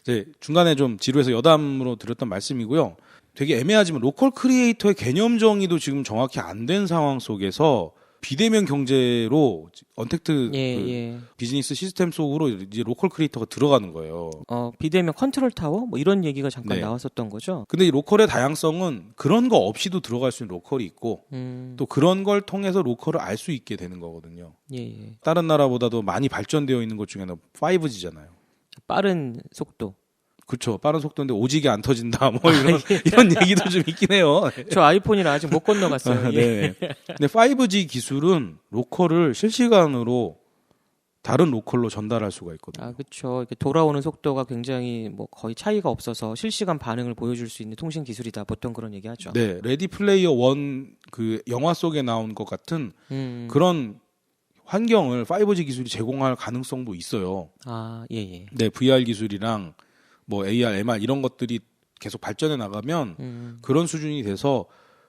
이제 중간에 좀 지루해서 여담으로 드렸던 말씀이고요. 되게 애매하지만 로컬 크리에이터의 개념 정의도 지금 정확히 안 된 상황 속에서 비대면 경제로 언택트 비즈니스 시스템 속으로 이제 로컬 크리에이터가 들어가는 거예요. 비대면 컨트롤 타워 뭐 이런 얘기가 잠깐 나왔었던 거죠. 근데 이 로컬의 다양성은 그런 거 없이도 들어갈 수 있는 로컬이 있고 또 그런 걸 통해서 로컬을 알 수 있게 되는 거거든요. 다른 나라보다도 많이 발전되어 있는 것 중에는 5G잖아요. 빠른 속도. 그렇죠. 빠른 속도인데 오지게 안 터진다. 뭐 이런 얘기도 좀 있긴 해요. 저 아이폰이라 아직 못 건너갔어요. 네. 근데 5G 기술은 로컬을 실시간으로 다른 로컬로 전달할 수가 있거든요. 그렇죠. 돌아오는 속도가 굉장히 뭐 거의 차이가 없어서 실시간 반응을 보여줄 수 있는 통신 기술이다. 보통 그런 얘기하죠. 네, 레디 플레이어 1 그 영화 속에 나온 것 같은 그런 환경을 5G 기술이 제공할 가능성도 있어요. 네, VR 기술이랑 뭐 AR, MR 이런 것들이 계속 발전해 나가면 그런 수준이 돼서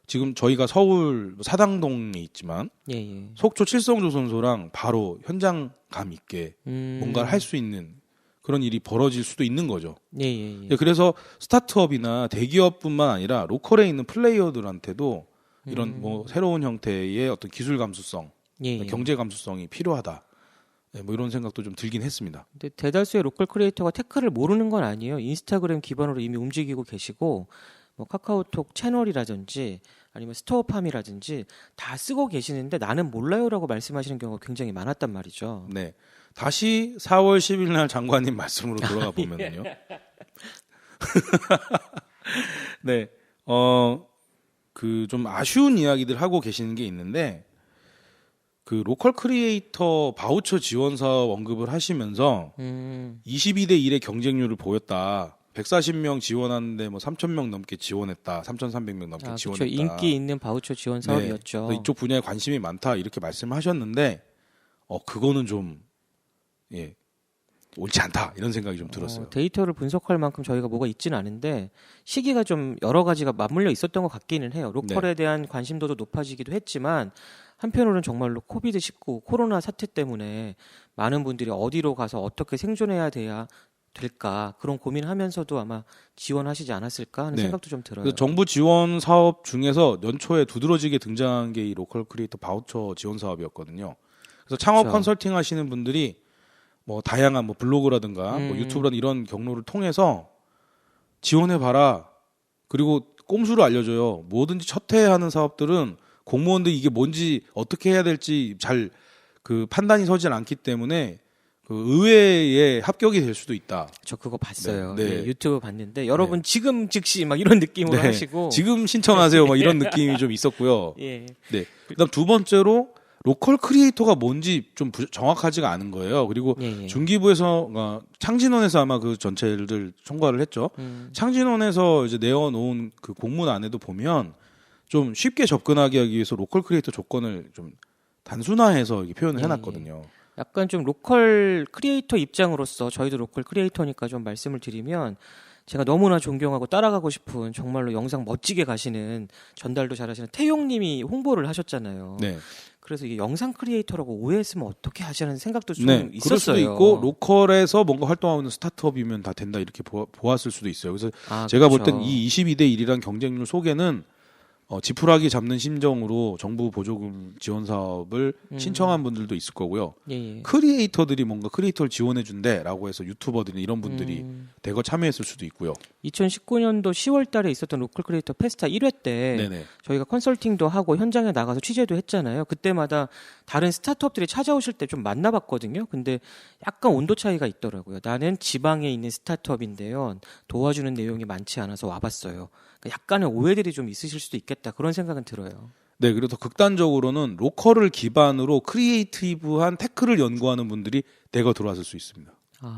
지금 저희가 서울 사당동에 있지만 속초 칠성조선소랑 바로 현장감 있게 뭔가를 할 수 있는 그런 일이 벌어질 수도 있는 거죠. 그래서 스타트업이나 대기업뿐만 아니라 로컬에 있는 플레이어들한테도 이런 뭐 새로운 형태의 어떤 기술 감수성, 경제 감수성이 필요하다. 네, 뭐 이런 생각도 좀 들긴 했습니다. 근데 대다수의 로컬 크리에이터가 테크를 모르는 건 아니에요. 인스타그램 기반으로 이미 움직이고 계시고 뭐 카카오톡 채널이라든지 아니면 스토어팜이라든지 다 쓰고 계시는데 나는 몰라요라고 말씀하시는 경우가 굉장히 많았단 말이죠. 네. 다시 4월 10일 날 장관님 말씀으로 돌아가 보면은요. 네. 그 좀 아쉬운 이야기들 하고 계시는 게 있는데 그 로컬 크리에이터 바우처 지원 사업 언급을 하시면서 22대 1의 경쟁률을 보였다. 140명 지원하는데 뭐 3,000명 넘게 지원했다. 3,300명 넘게 지원했다. 그렇죠. 인기 있는 바우처 지원 사업이었죠. 네. 이쪽 분야에 관심이 많다 이렇게 말씀하셨는데 그거는 좀 예. 옳지 않다 이런 생각이 좀 들었어요. 데이터를 분석할 만큼 저희가 뭐가 있지는 않은데 시기가 좀 여러 가지가 맞물려 있었던 것 같기는 해요. 로컬에 대한 관심도도 높아지기도 했지만 한편으로는 정말로 코비드-19 코로나 사태 때문에 많은 분들이 어디로 가서 어떻게 생존해야 될까 그런 고민하면서도 아마 지원하시지 않았을까 하는 생각도 좀 들어요. 정부 지원 사업 중에서 연초에 두드러지게 등장한 게 이 로컬 크리에이터 바우처 지원 사업이었거든요. 그래서 창업 그렇죠. 컨설팅 하시는 분들이 뭐 다양한 뭐 블로그라든가 뭐 유튜브라든 이런 경로를 통해서 지원해 봐라. 그리고 꼼수를 알려줘요. 뭐든지 첫 해 하는 사업들은 공무원들이 이게 뭔지 어떻게 해야 될지 잘 그 판단이 서질 않기 때문에 그 의회에 합격이 될 수도 있다. 저 그거 봤어요. 네. 네, 유튜브 봤는데 여러분 지금 즉시 막 이런 느낌으로 하시고 지금 신청하세요. 막 이런 느낌이 좀 있었고요. 예. 네. 그다음 두 번째로 로컬 크리에이터가 뭔지 좀 정확하지가 않은 거예요. 그리고 중기부에서 창진원에서 아마 그 전체를 총괄을 했죠. 창진원에서 이제 내어놓은 그 공문안에도 보면 좀 쉽게 접근하게 하기 위해서 로컬 크리에이터 조건을 좀 단순화해서 이렇게 표현을 해놨거든요. 약간 좀 로컬 크리에이터 입장으로서 저희도 로컬 크리에이터니까 좀 말씀을 드리면 제가 너무나 존경하고 따라가고 싶은 정말로 영상 멋지게 가시는 전달도 잘하시는 태용님이 홍보를 하셨잖아요. 네. 그래서 이게 영상 크리에이터라고 오해했으면 어떻게 하시는 생각도 좀 있었어요. 그럴 수도 있고 로컬에서 뭔가 활동하는 스타트업이면 다 된다 이렇게 보았을 수도 있어요. 그래서 제가 볼 땐 이 22대 1이란 경쟁률 속에는 지푸라기 잡는 심정으로 정부 보조금 지원 사업을 신청한 분들도 있을 거고요. 크리에이터들이 뭔가 크리에이터를 지원해 준대라고 해서 유튜버들이 이런 분들이 대거 참여했을 수도 있고요. 2019년도 10월 달에 있었던 로컬 크리에이터 페스타 1회 때 저희가 컨설팅도 하고 현장에 나가서 취재도 했잖아요. 그때마다 다른 스타트업들이 찾아오실 때 좀 만나봤거든요. 근데 약간 온도 차이가 있더라고요. 나는 지방에 있는 스타트업인데요. 도와주는 내용이 많지 않아서 와봤어요. 약간의 오해들이 좀 있으실 수도 있겠다. 그런 생각은 들어요. 네, 그리고 더 극단적으로는 로컬을 기반으로 크리에이티브한 테크를 연구하는 분들이 대거 들어왔을 수 있습니다.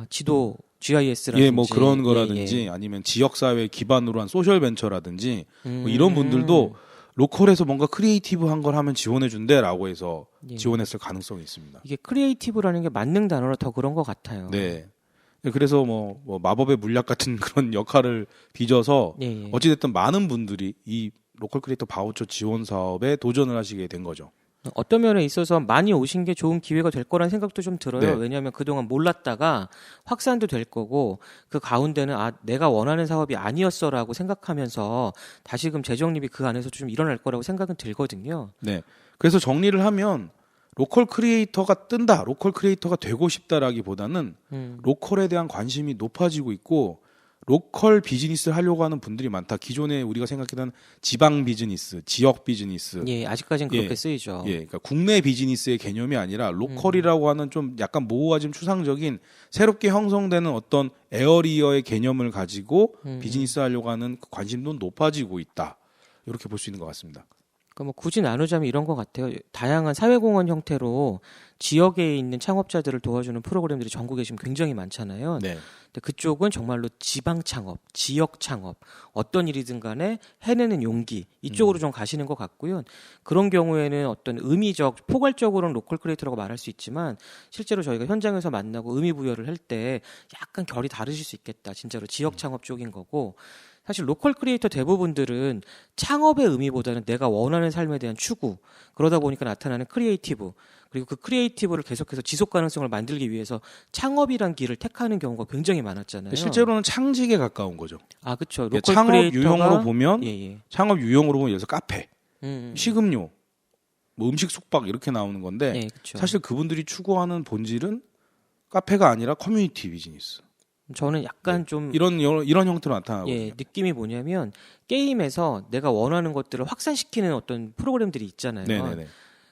지도 GIS라든지 뭐 그런 거라든지 아니면 지역사회 기반으로 한 소셜 벤처라든지 뭐 이런 분들도 로컬에서 뭔가 크리에이티브한 걸 하면 지원해준대라고 해서 지원했을 가능성이 있습니다. 이게 크리에이티브라는 게 만능 단어라 더 그런 것 같아요. 네. 그래서 뭐 마법의 물약 같은 그런 역할을 빚어서 어찌됐든 많은 분들이 이 로컬 크리에이터 바우처 지원 사업에 도전을 하시게 된 거죠. 어떤 면에 있어서 많이 오신 게 좋은 기회가 될 거라는 생각도 좀 들어요. 왜냐하면 그동안 몰랐다가 확산도 될 거고 그 가운데는 내가 원하는 사업이 아니었어라고 생각하면서 다시금 재정립이 그 안에서 좀 일어날 거라고 생각은 들거든요. 네. 그래서 정리를 하면 로컬 크리에이터가 뜬다, 로컬 크리에이터가 되고 싶다라기보다는 로컬에 대한 관심이 높아지고 있고 로컬 비즈니스를 하려고 하는 분들이 많다. 기존에 우리가 생각했던 지방 비즈니스, 지역 비즈니스. 아직까지는 그렇게 쓰이죠. 그러니까 국내 비즈니스의 개념이 아니라 로컬이라고 하는 좀 약간 모호하지만 추상적인 새롭게 형성되는 어떤 에어리어의 개념을 가지고 비즈니스 하려고 하는 관심도 높아지고 있다. 이렇게 볼 수 있는 것 같습니다. 그러니까 뭐 굳이 나누자면 이런 것 같아요. 다양한 사회공헌 형태로 지역에 있는 창업자들을 도와주는 프로그램들이 전국에 지금 굉장히 많잖아요. 근데 그쪽은 정말로 지방 창업, 지역 창업, 어떤 일이든 간에 해내는 용기 이쪽으로 좀 가시는 것 같고요. 그런 경우에는 어떤 의미적, 포괄적으로는 로컬 크리에이터라고 말할 수 있지만 실제로 저희가 현장에서 만나고 의미 부여를 할 때 약간 결이 다르실 수 있겠다. 진짜로 지역 창업 쪽인 거고 사실 로컬 크리에이터 대부분들은 창업의 의미보다는 내가 원하는 삶에 대한 추구 그러다 보니까 나타나는 크리에이티브 그리고 그 크리에이티브를 계속해서 지속 가능성을 만들기 위해서 창업이란 길을 택하는 경우가 굉장히 많았잖아요. 실제로는 창직에 가까운 거죠. 그렇죠. 로컬 창업 크리에이터가 유형으로 보면 창업 유형으로 보면 예를 들어서 카페, 식음료 뭐 음식 숙박 이렇게 나오는 건데 네, 그렇죠. 사실 그분들이 추구하는 본질은 카페가 아니라 커뮤니티 비즈니스. 저는 약간 좀 이런 형태로 나타나거든요. 예, 느낌이 뭐냐면 게임에서 내가 원하는 것들을 확산시키는 어떤 프로그램들이 있잖아요. 네네네.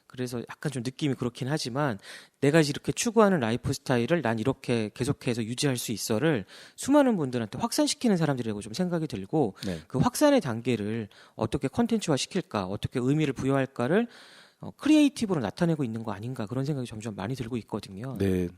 그래서 약간 좀 느낌이 그렇긴 하지만 내가 이렇게 추구하는 라이프 스타일을 난 이렇게 계속해서 유지할 수 있어를 수많은 분들한테 확산시키는 사람들이라고 좀 생각이 들고 네. 그 확산의 단계를 어떻게 컨텐츠화 시킬까, 어떻게 의미를 부여할까를 크리에이티브로 나타내고 있는 거 아닌가 그런 생각이 점점 많이 들고 있거든요. 네.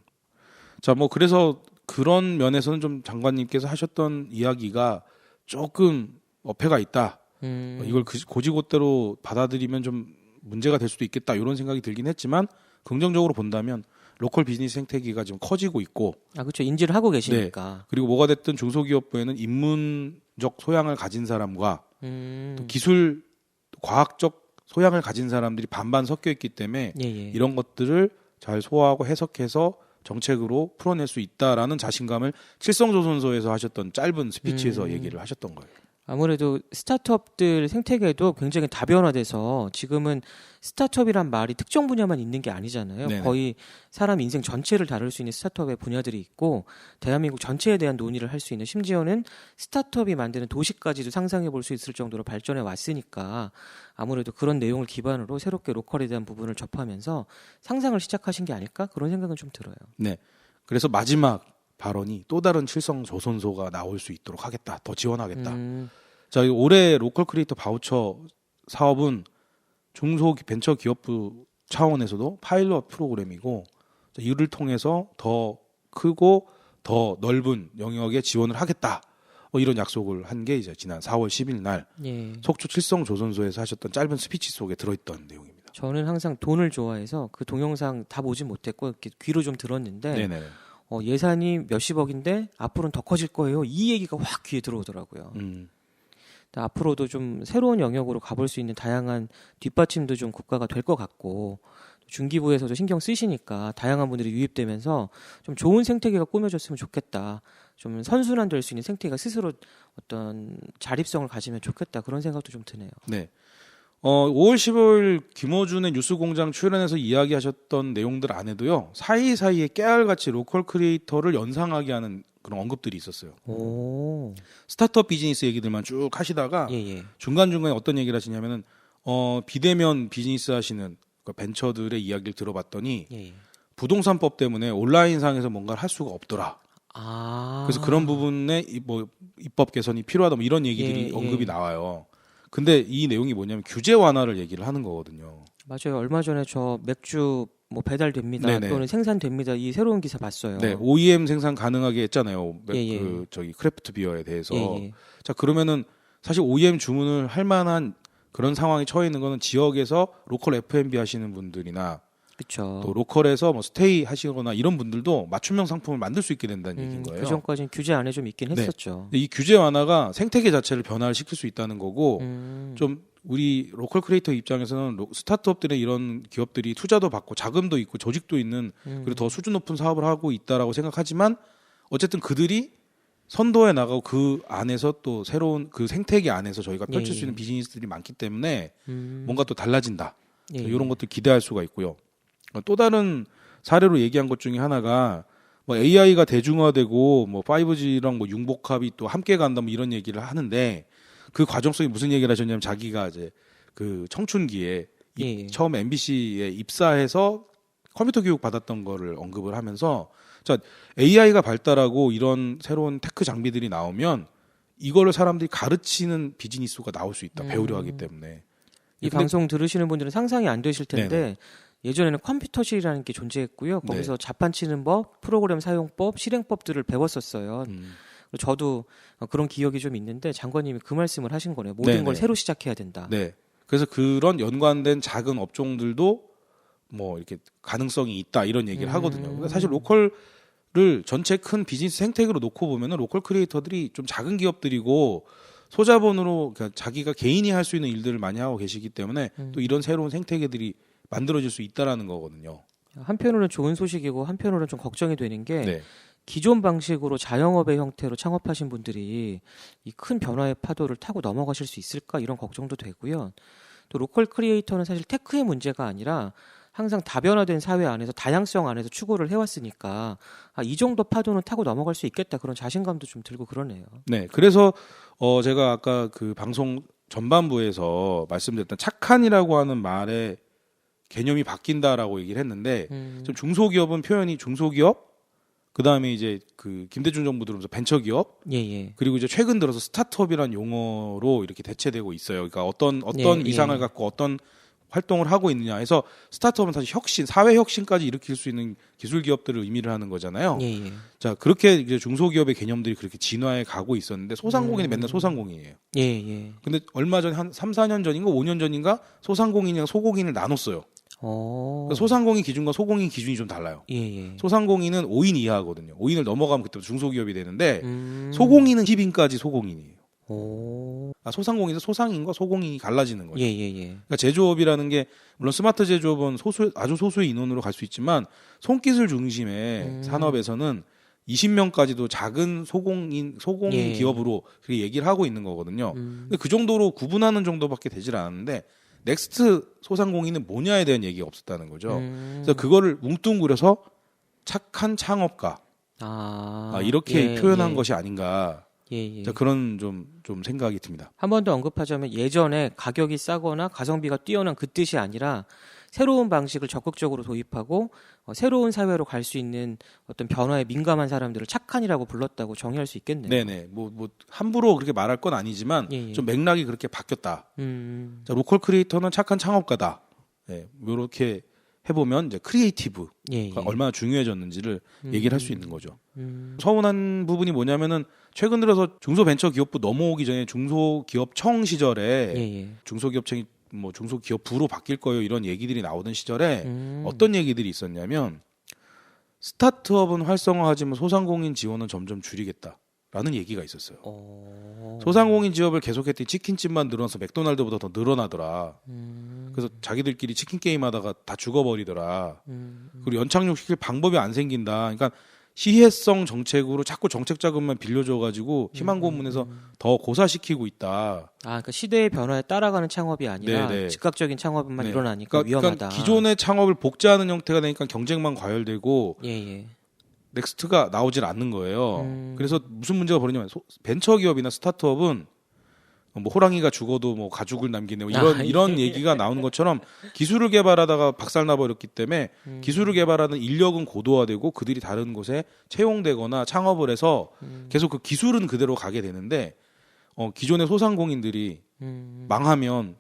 자, 뭐 그래서 그런 면에서는 좀 장관님께서 하셨던 이야기가 조금 어폐가 있다. 이걸 고지고대로 받아들이면 좀 문제가 될 수도 있겠다. 이런 생각이 들긴 했지만 긍정적으로 본다면 로컬 비즈니스 생태계가 지금 커지고 있고, 아 그렇죠. 인지를 하고 계시니까. 그리고 뭐가 됐든 중소기업부에는 인문적 소양을 가진 사람과 또 기술, 과학적 소양을 가진 사람들이 반반 섞여 있기 때문에 예, 예. 이런 것들을 잘 소화하고 해석해서 정책으로 풀어낼 수 있다라는 자신감을 칠성조선소에서 하셨던 짧은 스피치에서 얘기를 하셨던 거예요. 아무래도 스타트업들 생태계도 굉장히 다변화돼서 지금은 스타트업이란 말이 특정 분야만 있는 게 아니잖아요. 네네. 거의 사람 인생 전체를 다룰 수 있는 스타트업의 분야들이 있고 대한민국 전체에 대한 논의를 할 수 있는 심지어는 스타트업이 만드는 도시까지도 상상해 볼 수 있을 정도로 발전해 왔으니까 아무래도 그런 내용을 기반으로 새롭게 로컬에 대한 부분을 접하면서 상상을 시작하신 게 아닐까 그런 생각은 좀 들어요. 네. 그래서 마지막 발언이 또 다른 칠성조선소가 나올 수 있도록 하겠다. 더 지원하겠다. 자, 올해 로컬 크리에이터 바우처 사업은 중소벤처기업부 차원에서도 파일럿 프로그램이고 이를 통해서 더 크고 더 넓은 영역에 지원을 하겠다. 이런 약속을 한 게 이제 지난 4월 10일 날 예. 속초 칠성조선소에서 하셨던 짧은 스피치 속에 들어있던 내용입니다. 저는 항상 돈을 좋아해서 그 동영상 다 보진 못했고 이렇게 귀로 좀 들었는데 네네. 예산이 몇십억인데 앞으로는 더 커질 거예요. 이 얘기가 확 귀에 들어오더라고요. 앞으로도 좀 새로운 영역으로 가볼 수 있는 다양한 뒷받침도 좀 국가가 될 것 같고 중기부에서도 신경 쓰시니까 다양한 분들이 유입되면서 좀 좋은 생태계가 꾸며졌으면 좋겠다. 좀 선순환될 수 있는 생태계가 스스로 어떤 자립성을 가지면 좋겠다. 그런 생각도 좀 드네요. 네. 5월 15일 김어준의 뉴스공장 출연해서 이야기하셨던 내용들 안에도요. 사이사이에 깨알같이 로컬 크리에이터를 연상하게 하는 그런 언급들이 있었어요. 오. 스타트업 비즈니스 얘기들만 쭉 하시다가 예. 중간중간에 어떤 얘기를 하시냐면은 비대면 비즈니스 하시는 그 벤처들의 이야기를 들어봤더니 예. 부동산법 때문에 온라인상에서 뭔가를 할 수가 없더라. 아. 그래서 그런 부분에 뭐 입법 개선이 필요하다 뭐 이런 얘기들이 예. 언급이 나와요. 근데 이 내용이 뭐냐면 규제 완화를 얘기를 하는 거거든요. 맞아요. 얼마 전에 저 맥주 뭐 배달됩니다. 네네. 또는 생산됩니다. 이 새로운 기사 봤어요. 네, OEM 생산 가능하게 했잖아요. 예. 그 저기 크래프트 비어에 대해서. 예. 자, 그러면은 사실 OEM 주문을 할 만한 그런 상황에 처해 있는 거는 지역에서 로컬 F&B 하시는 분들이나 그렇죠. 또 로컬에서 뭐 스테이 하시거나 이런 분들도 맞춤형 상품을 만들 수 있게 된다는 얘기인 거예요. 그 전까지는 규제 안에 좀 있긴 네. 했었죠. 근데 이 규제 완화가 생태계 자체를 변화를 시킬 수 있다는 거고 좀 우리 로컬 크리에이터 입장에서는 스타트업들의 이런 기업들이 투자도 받고 자금도 있고 조직도 있는 그리고 더 수준 높은 사업을 하고 있다라고 생각하지만 어쨌든 그들이 선도해 나가고 그 안에서 또 새로운 그 생태계 안에서 저희가 펼칠 수 있는 비즈니스들이 많기 때문에 뭔가 또 달라진다. 이런 것들 기대할 수가 있고요. 또 다른 사례로 얘기한 것 중에 하나가 뭐 AI가 대중화되고 뭐 5G랑 뭐 융복합이 또 함께 간다 뭐 이런 얘기를 하는데 그 과정 속에 무슨 얘기를 하셨냐면 자기가 이제 그 청춘기에 처음 MBC에 입사해서 컴퓨터 교육 받았던 거를 언급을 하면서 자 AI가 발달하고 이런 새로운 테크 장비들이 나오면 이거를 사람들이 가르치는 비즈니스가 나올 수 있다. 배우려 하기 때문에. 이 방송 들으시는 분들은 상상이 안 되실 텐데 네네. 예전에는 컴퓨터실이라는 게 존재했고요. 거기서 자판 치는 법, 프로그램 사용법, 실행법들을 배웠었어요. 저도 그런 기억이 좀 있는데 장관님이 그 말씀을 하신 거네요. 모든 걸 새로 시작해야 된다. 네. 그래서 그런 연관된 작은 업종들도 뭐 이렇게 가능성이 있다 이런 얘기를 하거든요. 근데 사실 로컬을 전체 큰 비즈니스 생태계로 놓고 보면은 로컬 크리에이터들이 좀 작은 기업들이고 소자본으로 그러니까 자기가 개인이 할 수 있는 일들을 많이 하고 계시기 때문에 또 이런 새로운 생태계들이 만들어질 수 있다라는 거거든요. 한편으로는 좋은 소식이고 한편으로는 좀 걱정이 되는 게 기존 방식으로 자영업의 형태로 창업하신 분들이 이 큰 변화의 파도를 타고 넘어가실 수 있을까 이런 걱정도 되고요. 또 로컬 크리에이터는 사실 테크의 문제가 아니라 항상 다변화된 사회 안에서 다양성 안에서 추구를 해왔으니까 이 정도 파도는 타고 넘어갈 수 있겠다 그런 자신감도 좀 들고 그러네요. 네, 그래서 제가 아까 그 방송 전반부에서 말씀드렸던 착한이라고 하는 말의 개념이 바뀐다라고 얘기를 했는데 좀 중소기업은 표현이 중소기업, 그 다음에 이제 그 김대중 정부 들어오면서 벤처기업, 예. 그리고 이제 최근 들어서 스타트업이라는 용어로 이렇게 대체되고 있어요. 그러니까 어떤 예, 위상을 예. 갖고 어떤 활동을 하고 있느냐 해서 스타트업은 사실 혁신, 사회 혁신까지 일으킬 수 있는 기술 기업들을 의미를 하는 거잖아요. 예. 자, 그렇게 이제 중소기업의 개념들이 그렇게 진화해 가고 있었는데 소상공인이 맨날 소상공인이에요. 예. 근데 얼마 전에 한 3, 4년 전인가 5년 전인가 소상공인이랑 소공인을 나눴어요. 그러니까 소상공인 기준과 소공인 기준이 좀 달라요. 예. 소상공인은 5인 이하거든요. 5인을 넘어가면 그때부터 중소기업이 되는데 소공인은 10인까지 소공인이에요. 소상공인은 소상인과 소공인이 갈라지는 거예요. 예. 그러니까 제조업이라는 게 물론 스마트 제조업은 아주 소수의 인원으로 갈 수 있지만 손기술 중심의 산업에서는 20명까지도 작은 소공인 예. 기업으로 그렇게 얘기를 하고 있는 거거든요. 근데 그 정도로 구분하는 정도밖에 되질 않았는데 넥스트 소상공인은 뭐냐에 대한 얘기가 없었다는 거죠. 그래서 그거를 뭉뚱그려서 착한 창업가 이렇게 표현한 것이 아닌가. 자, 그런 좀 생각이 듭니다. 한 번 더 언급하자면 예전에 가격이 싸거나 가성비가 뛰어난 그 뜻이 아니라 새로운 방식을 적극적으로 도입하고 새로운 사회로 갈 수 있는 어떤 변화에 민감한 사람들을 착한이라고 불렀다고 정의할 수 있겠네요. 네네. 뭐 함부로 그렇게 말할 건 아니지만 좀 맥락이 그렇게 바뀌었다. 자, 로컬 크리에이터는 착한 창업가다. 네, 이렇게 해보면 이제 크리에이티브가 얼마나 중요해졌는지를 얘기를 할 수 있는 거죠. 서운한 부분이 뭐냐면은 최근 들어서 중소벤처기업부 넘어오기 전에 중소기업청 시절에 중소기업청이 뭐 중소기업부로 바뀔 거예요 이런 얘기들이 나오던 시절에 어떤 얘기들이 있었냐면 스타트업은 활성화하지만 소상공인 지원은 점점 줄이겠다라는 얘기가 있었어요. 소상공인 지원을 계속했더니 치킨집만 늘어나서 맥도날드보다 더 늘어나더라. 그래서 자기들끼리 치킨 게임 하다가 다 죽어버리더라. 그리고 연착륙 시킬 방법이 안 생긴다. 그러니까 시혜성 정책으로 자꾸 정책 자금만 빌려줘가지고 희망 고문에서 더 고사시키고 있다. 그러니까 시대의 변화에 따라가는 창업이 아니라 즉각적인 창업만 일어나니까 위험하다. 그러니까 기존의 창업을 복제하는 형태가 되니까 경쟁만 과열되고 넥스트가 나오질 않는 거예요. 그래서 무슨 문제가 벌어지냐면 벤처기업이나 스타트업은 뭐 호랑이가 죽어도 뭐 가죽을 남기네 이런 얘기가 나오는 것처럼 기술을 개발하다가 박살나 버렸기 때문에 기술을 개발하는 인력은 고도화되고 그들이 다른 곳에 채용되거나 창업을 해서 계속 그 기술은 그대로 가게 되는데 기존의 소상공인들이 망하면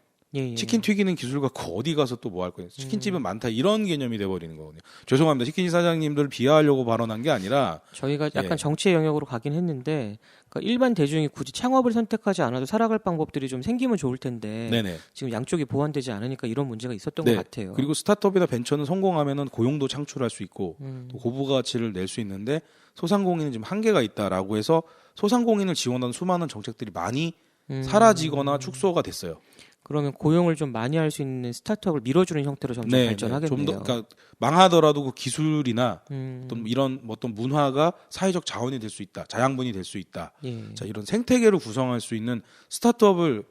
치킨 튀기는 기술 갖고 어디 가서 또 뭐 할 거예요. 치킨집은 많다 이런 개념이 돼버리는 거거든요. 죄송합니다. 치킨집 사장님들 비하하려고 발언한 게 아니라 저희가 약간 정치의 영역으로 가긴 했는데 그러니까 일반 대중이 굳이 창업을 선택하지 않아도 살아갈 방법들이 좀 생기면 좋을 텐데 지금 양쪽이 보완되지 않으니까 이런 문제가 있었던 것 같아요. 그리고 스타트업이나 벤처는 성공하면은 고용도 창출할 수 있고 또 고부가치를 낼 수 있는데 소상공인은 지금 한계가 있다라고 해서 소상공인을 지원하는 수많은 정책들이 많이 사라지거나 축소가 됐어요. 그러면 고용을 좀 많이 할 수 있는 스타트업을 밀어주는 형태로 점점 발전하겠네요. 좀 더 그러니까 망하더라도 그 기술이나 어떤 이런 어떤 문화가 사회적 자원이 될 수 있다, 자양분이 될 수 있다. 자, 이런 생태계를 구성할 수 있는 스타트업을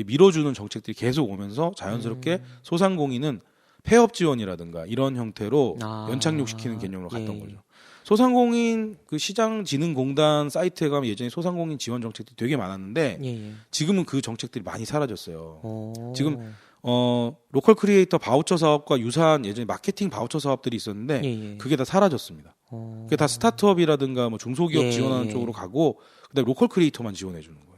밀어주는 정책들이 계속 오면서 자연스럽게 소상공인은 폐업 지원이라든가 이런 형태로 연착륙시키는 개념으로 갔던 거죠. 소상공인 그 시장진흥공단 사이트에 가면 예전에 소상공인 지원 정책들이 되게 많았는데 지금은 그 정책들이 많이 사라졌어요. 지금 로컬 크리에이터 바우처 사업과 유사한 예전에 마케팅 바우처 사업들이 있었는데 그게 다 사라졌습니다. 그게 다 스타트업이라든가 뭐 중소기업 지원하는 쪽으로 가고 그다음에 로컬 크리에이터만 지원해 주는 거예요.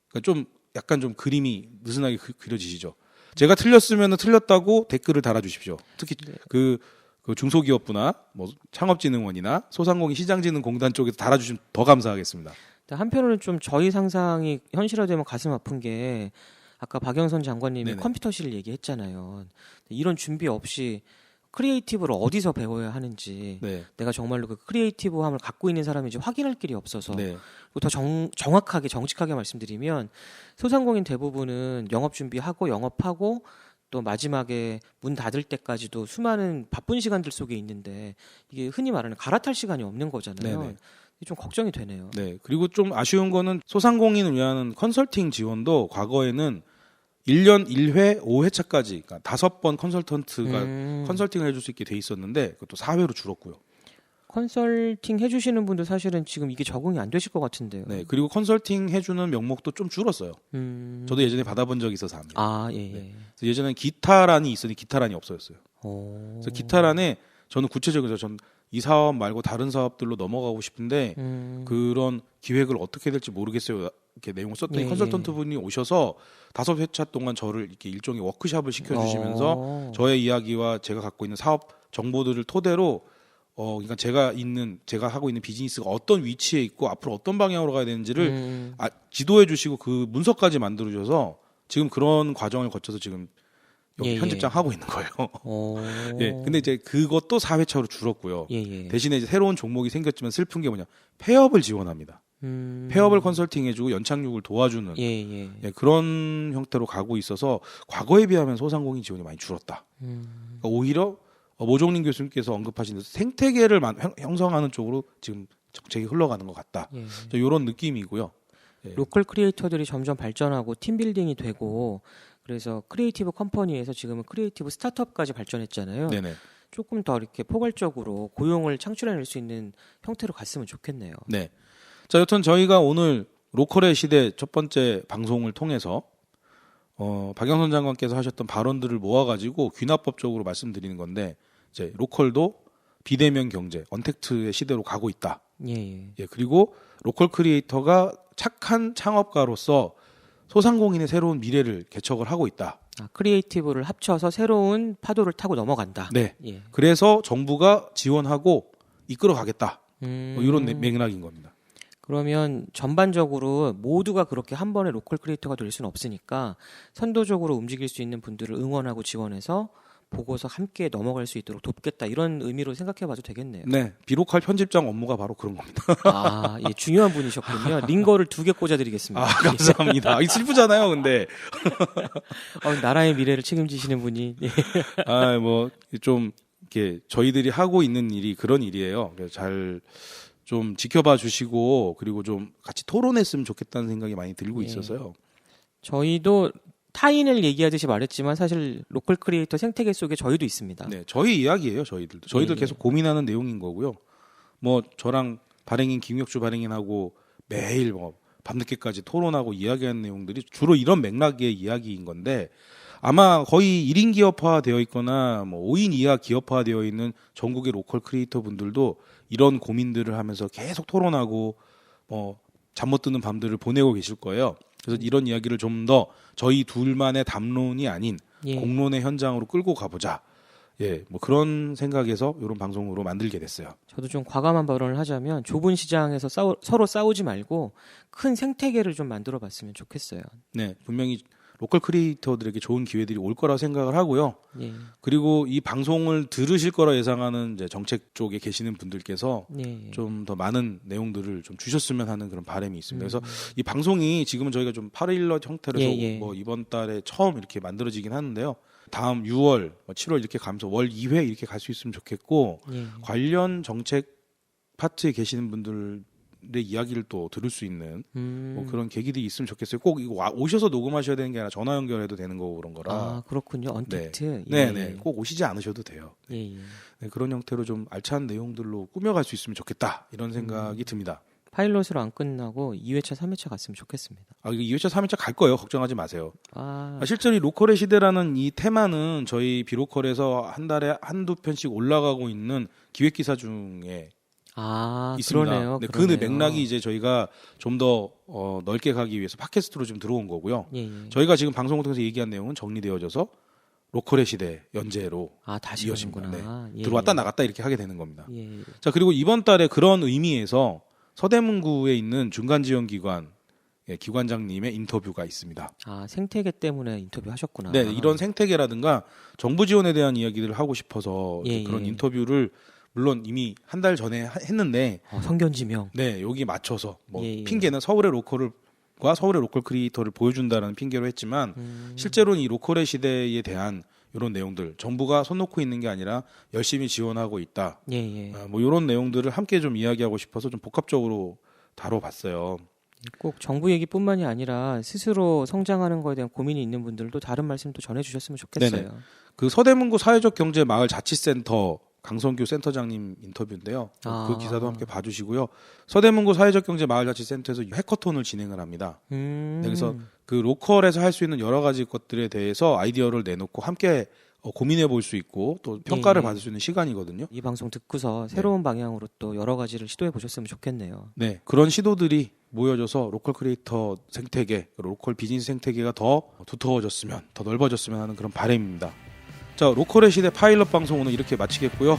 그러니까 좀 약간 좀 그림이 느슨하게 그려지시죠. 제가 틀렸으면 틀렸다고 댓글을 달아주십시오. 특히 그 중소기업부나 뭐 창업진흥원이나 소상공인 시장진흥공단 쪽에서 달아주시면 더 감사하겠습니다. 한편으로는 좀 저희 상상이 현실화되면 가슴 아픈 게 아까 박영선 장관님이 컴퓨터실 얘기했잖아요. 이런 준비 없이 크리에이티브를 어디서 배워야 하는지 내가 정말로 그 크리에이티브함을 갖고 있는 사람인지 확인할 길이 없어서 또 더 정확하게 정직하게 말씀드리면 소상공인 대부분은 영업 준비하고 영업하고 또 마지막에 문 닫을 때까지도 수많은 바쁜 시간들 속에 있는데 이게 흔히 말하는 갈아탈 시간이 없는 거잖아요. 좀 걱정이 되네요. 그리고 좀 아쉬운 거는 소상공인을 위한 컨설팅 지원도 과거에는 1년 1회 5회차까지 그러니까 5번 컨설턴트가 컨설팅을 해줄 수 있게 돼 있었는데 그것도 4회로 줄었고요. 컨설팅 해주시는 분들 사실은 지금 이게 적응이 안 되실 것 같은데요. 네, 그리고 컨설팅 해주는 명목도 좀 줄었어요. 저도 예전에 받아본 적이 있어서 압니다. 아, 예, 예. 네. 그래서 예전에는 기타란이 있었는데 기타란이 없어졌어요. 오. 그래서 기타란에 저는 구체적으로 전 이 사업 말고 다른 사업들로 넘어가고 싶은데 그런 기획을 어떻게 될지 모르겠어요. 이렇게 내용을 썼더니 예, 컨설턴트 분이 오셔서 5회차 동안 저를 이렇게 일종의 워크숍을 시켜주시면서 저의 이야기와 제가 갖고 있는 사업 정보들을 토대로 그러니까 제가 하고 있는 비즈니스가 어떤 위치에 있고 앞으로 어떤 방향으로 가야 되는지를 지도해 주시고 그 문서까지 만들어 주셔서 지금 그런 과정을 거쳐서 지금 여기 예, 편집장 예. 하고 있는 거예요. 오. 예. 근데 이제 그것도 4회차로 줄었고요. 예, 예. 대신에 이제 새로운 종목이 생겼지만 슬픈 게 뭐냐? 폐업을 지원합니다. 폐업을 컨설팅 해주고 연착륙을 도와주는 예, 예. 예, 그런 형태로 가고 있어서 과거에 비하면 소상공인 지원이 많이 줄었다. 그러니까 오히려 모종린 교수님께서 언급하신 생태계를 형성하는 쪽으로 지금 정책이 흘러가는 것 같다. 예. 이런 느낌이고요. 예. 로컬 크리에이터들이 점점 발전하고 팀빌딩이 되고 그래서 크리에이티브 컴퍼니에서 지금은 크리에이티브 스타트업까지 발전했잖아요. 네네. 조금 더 이렇게 포괄적으로 고용을 창출해낼 수 있는 형태로 갔으면 좋겠네요. 네. 자, 여튼 저희가 오늘 로컬의 시대 첫 번째 방송을 통해서 박영선 장관께서 하셨던 발언들을 모아가지고 귀납법적으로 말씀드리는 건데 이제 로컬도 비대면 경제, 언택트의 시대로 가고 있다. 예, 예. 예, 그리고 로컬 크리에이터가 착한 창업가로서 소상공인의 새로운 미래를 개척을 하고 있다. 크리에이티브를 합쳐서 새로운 파도를 타고 넘어간다. 네. 예. 그래서 정부가 지원하고 이끌어 가겠다. 이런 맥락인 겁니다. 그러면 전반적으로 모두가 그렇게 한 번에 로컬 크리에이터가 될 수는 없으니까 선도적으로 움직일 수 있는 분들을 응원하고 지원해서 보고서 함께 넘어갈 수 있도록 돕겠다 이런 의미로 생각해봐도 되겠네요. 네, 비록할 편집장 업무가 바로 그런 겁니다. 아, 예, 중요한 분이셨군요. 링거를 2개 꽂아드리겠습니다. 감사합니다. 슬프잖아요, 근데. 나라의 미래를 책임지시는 분이. 예. 좀 이렇게 저희들이 하고 있는 일이 그런 일이에요. 그래서 잘 좀 지켜봐 주시고 그리고 좀 같이 토론했으면 좋겠다는 생각이 많이 들고 있어서요. 저희도 타인을 얘기하듯이 말했지만 사실 로컬 크리에이터 생태계 속에 저희도 있습니다. 네, 저희 이야기예요, 저희들도. 저희들 예. 계속 고민하는 내용인 거고요. 저랑 발행인 김혁주 발행인하고 매일 밤늦게까지 토론하고 이야기하는 내용들이 주로 이런 맥락의 이야기인 건데 아마 거의 1인 기업화 되어 있거나 5인 이하 기업화 되어 있는 전국의 로컬 크리에이터 분들도 이런 고민들을 하면서 계속 토론하고 잠 못 드는 밤들을 보내고 계실 거예요. 그래서 이런 이야기를 좀 더 저희 둘만의 담론이 아닌 예. 공론의 현장으로 끌고 가보자. 예, 그런 생각에서 이런 방송으로 만들게 됐어요. 저도 좀 과감한 발언을 하자면 좁은 시장에서 서로 싸우지 말고 큰 생태계를 좀 만들어 봤으면 좋겠어요. 네, 분명히 로컬 크리에이터들에게 좋은 기회들이 올 거라 생각을 하고요. 예. 그리고 이 방송을 들으실 거라 예상하는 이제 정책 쪽에 계시는 분들께서 예. 좀 더 많은 내용들을 좀 주셨으면 하는 그런 바람이 있습니다. 그래서 이 방송이 지금은 저희가 좀 파일럿 형태로 이번 달에 처음 이렇게 만들어지긴 하는데요. 다음 6월, 7월 이렇게 가면서 월 2회 이렇게 갈 수 있으면 좋겠고 예. 관련 정책 파트에 계시는 분들의 이야기를 또 들을 수 있는 그런 계기들이 있으면 좋겠어요. 꼭 이거 오셔서 녹음하셔야 되는 게 아니라 전화 연결해도 되는 거고 그런 거라. 아, 그렇군요. 언택트. 네. 꼭 오시지 않으셔도 돼요. 예. 네, 그런 형태로 좀 알찬 내용들로 꾸며갈 수 있으면 좋겠다. 이런 생각이 듭니다. 파일럿으로 안 끝나고 2회차, 3회차 갔으면 좋겠습니다. 이거 2회차, 3회차 갈 거예요. 걱정하지 마세요. 아, 실제로 이 로컬의 시대라는 이 테마는 저희 비로컬에서 한 달에 한두 편씩 올라가고 있는 기획기사 중에 있습니다. 그러네요. 네, 그 맥락이 이제 저희가 좀 더 넓게 가기 위해서 팟캐스트로 좀 들어온 거고요. 예. 저희가 지금 방송을 통해서 얘기한 내용은 정리되어져서 로컬의 시대 연재로 다시 이어집니다. 이어진구나. 네. 들어왔다 나갔다 이렇게 하게 되는 겁니다. 예. 자, 그리고 이번 달에 그런 의미에서 서대문구에 있는 중간지원기관 기관장님의 인터뷰가 있습니다. 생태계 때문에 인터뷰 하셨구나. 네, 이런 생태계라든가 정부 지원에 대한 이야기들을 하고 싶어서 그런 인터뷰를 물론 이미 한 달 전에 했는데 성견지명. 네, 여기 맞춰서 예. 핑계는 서울의 로컬과 서울의 로컬 크리에이터를 보여준다는 핑계로 했지만 실제로는 이 로컬의 시대에 대한 이런 내용들 정부가 손 놓고 있는 게 아니라 열심히 지원하고 있다. 예. 이런 내용들을 함께 좀 이야기하고 싶어서 좀 복합적으로 다뤄봤어요. 꼭 정부 얘기뿐만이 아니라 스스로 성장하는 거에 대한 고민이 있는 분들도 다른 말씀도 전해주셨으면 좋겠어요. 네네. 그 서대문구 사회적경제마을자치센터 강성규 센터장님 인터뷰인데요. 그 기사도 함께 봐주시고요. 서대문구 사회적경제마을자치센터에서 해커톤을 진행을 합니다. 그래서 그 로컬에서 할 수 있는 여러 가지 것들에 대해서 아이디어를 내놓고 함께 고민해 볼 수 있고 또 평가를 받을 수 있는 시간이거든요. 이 방송 듣고서 새로운 방향으로 또 여러 가지를 시도해 보셨으면 좋겠네요. 네, 그런 시도들이 모여져서 로컬 크리에이터 생태계, 로컬 비즈니스 생태계가 더 두터워졌으면, 더 넓어졌으면 하는 그런 바람입니다. 자, 로컬의 시대 파일럿 방송 오늘 이렇게 마치겠고요.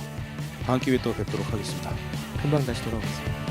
다음 기회에 또 뵙도록 하겠습니다. 금방 다시 돌아오겠습니다.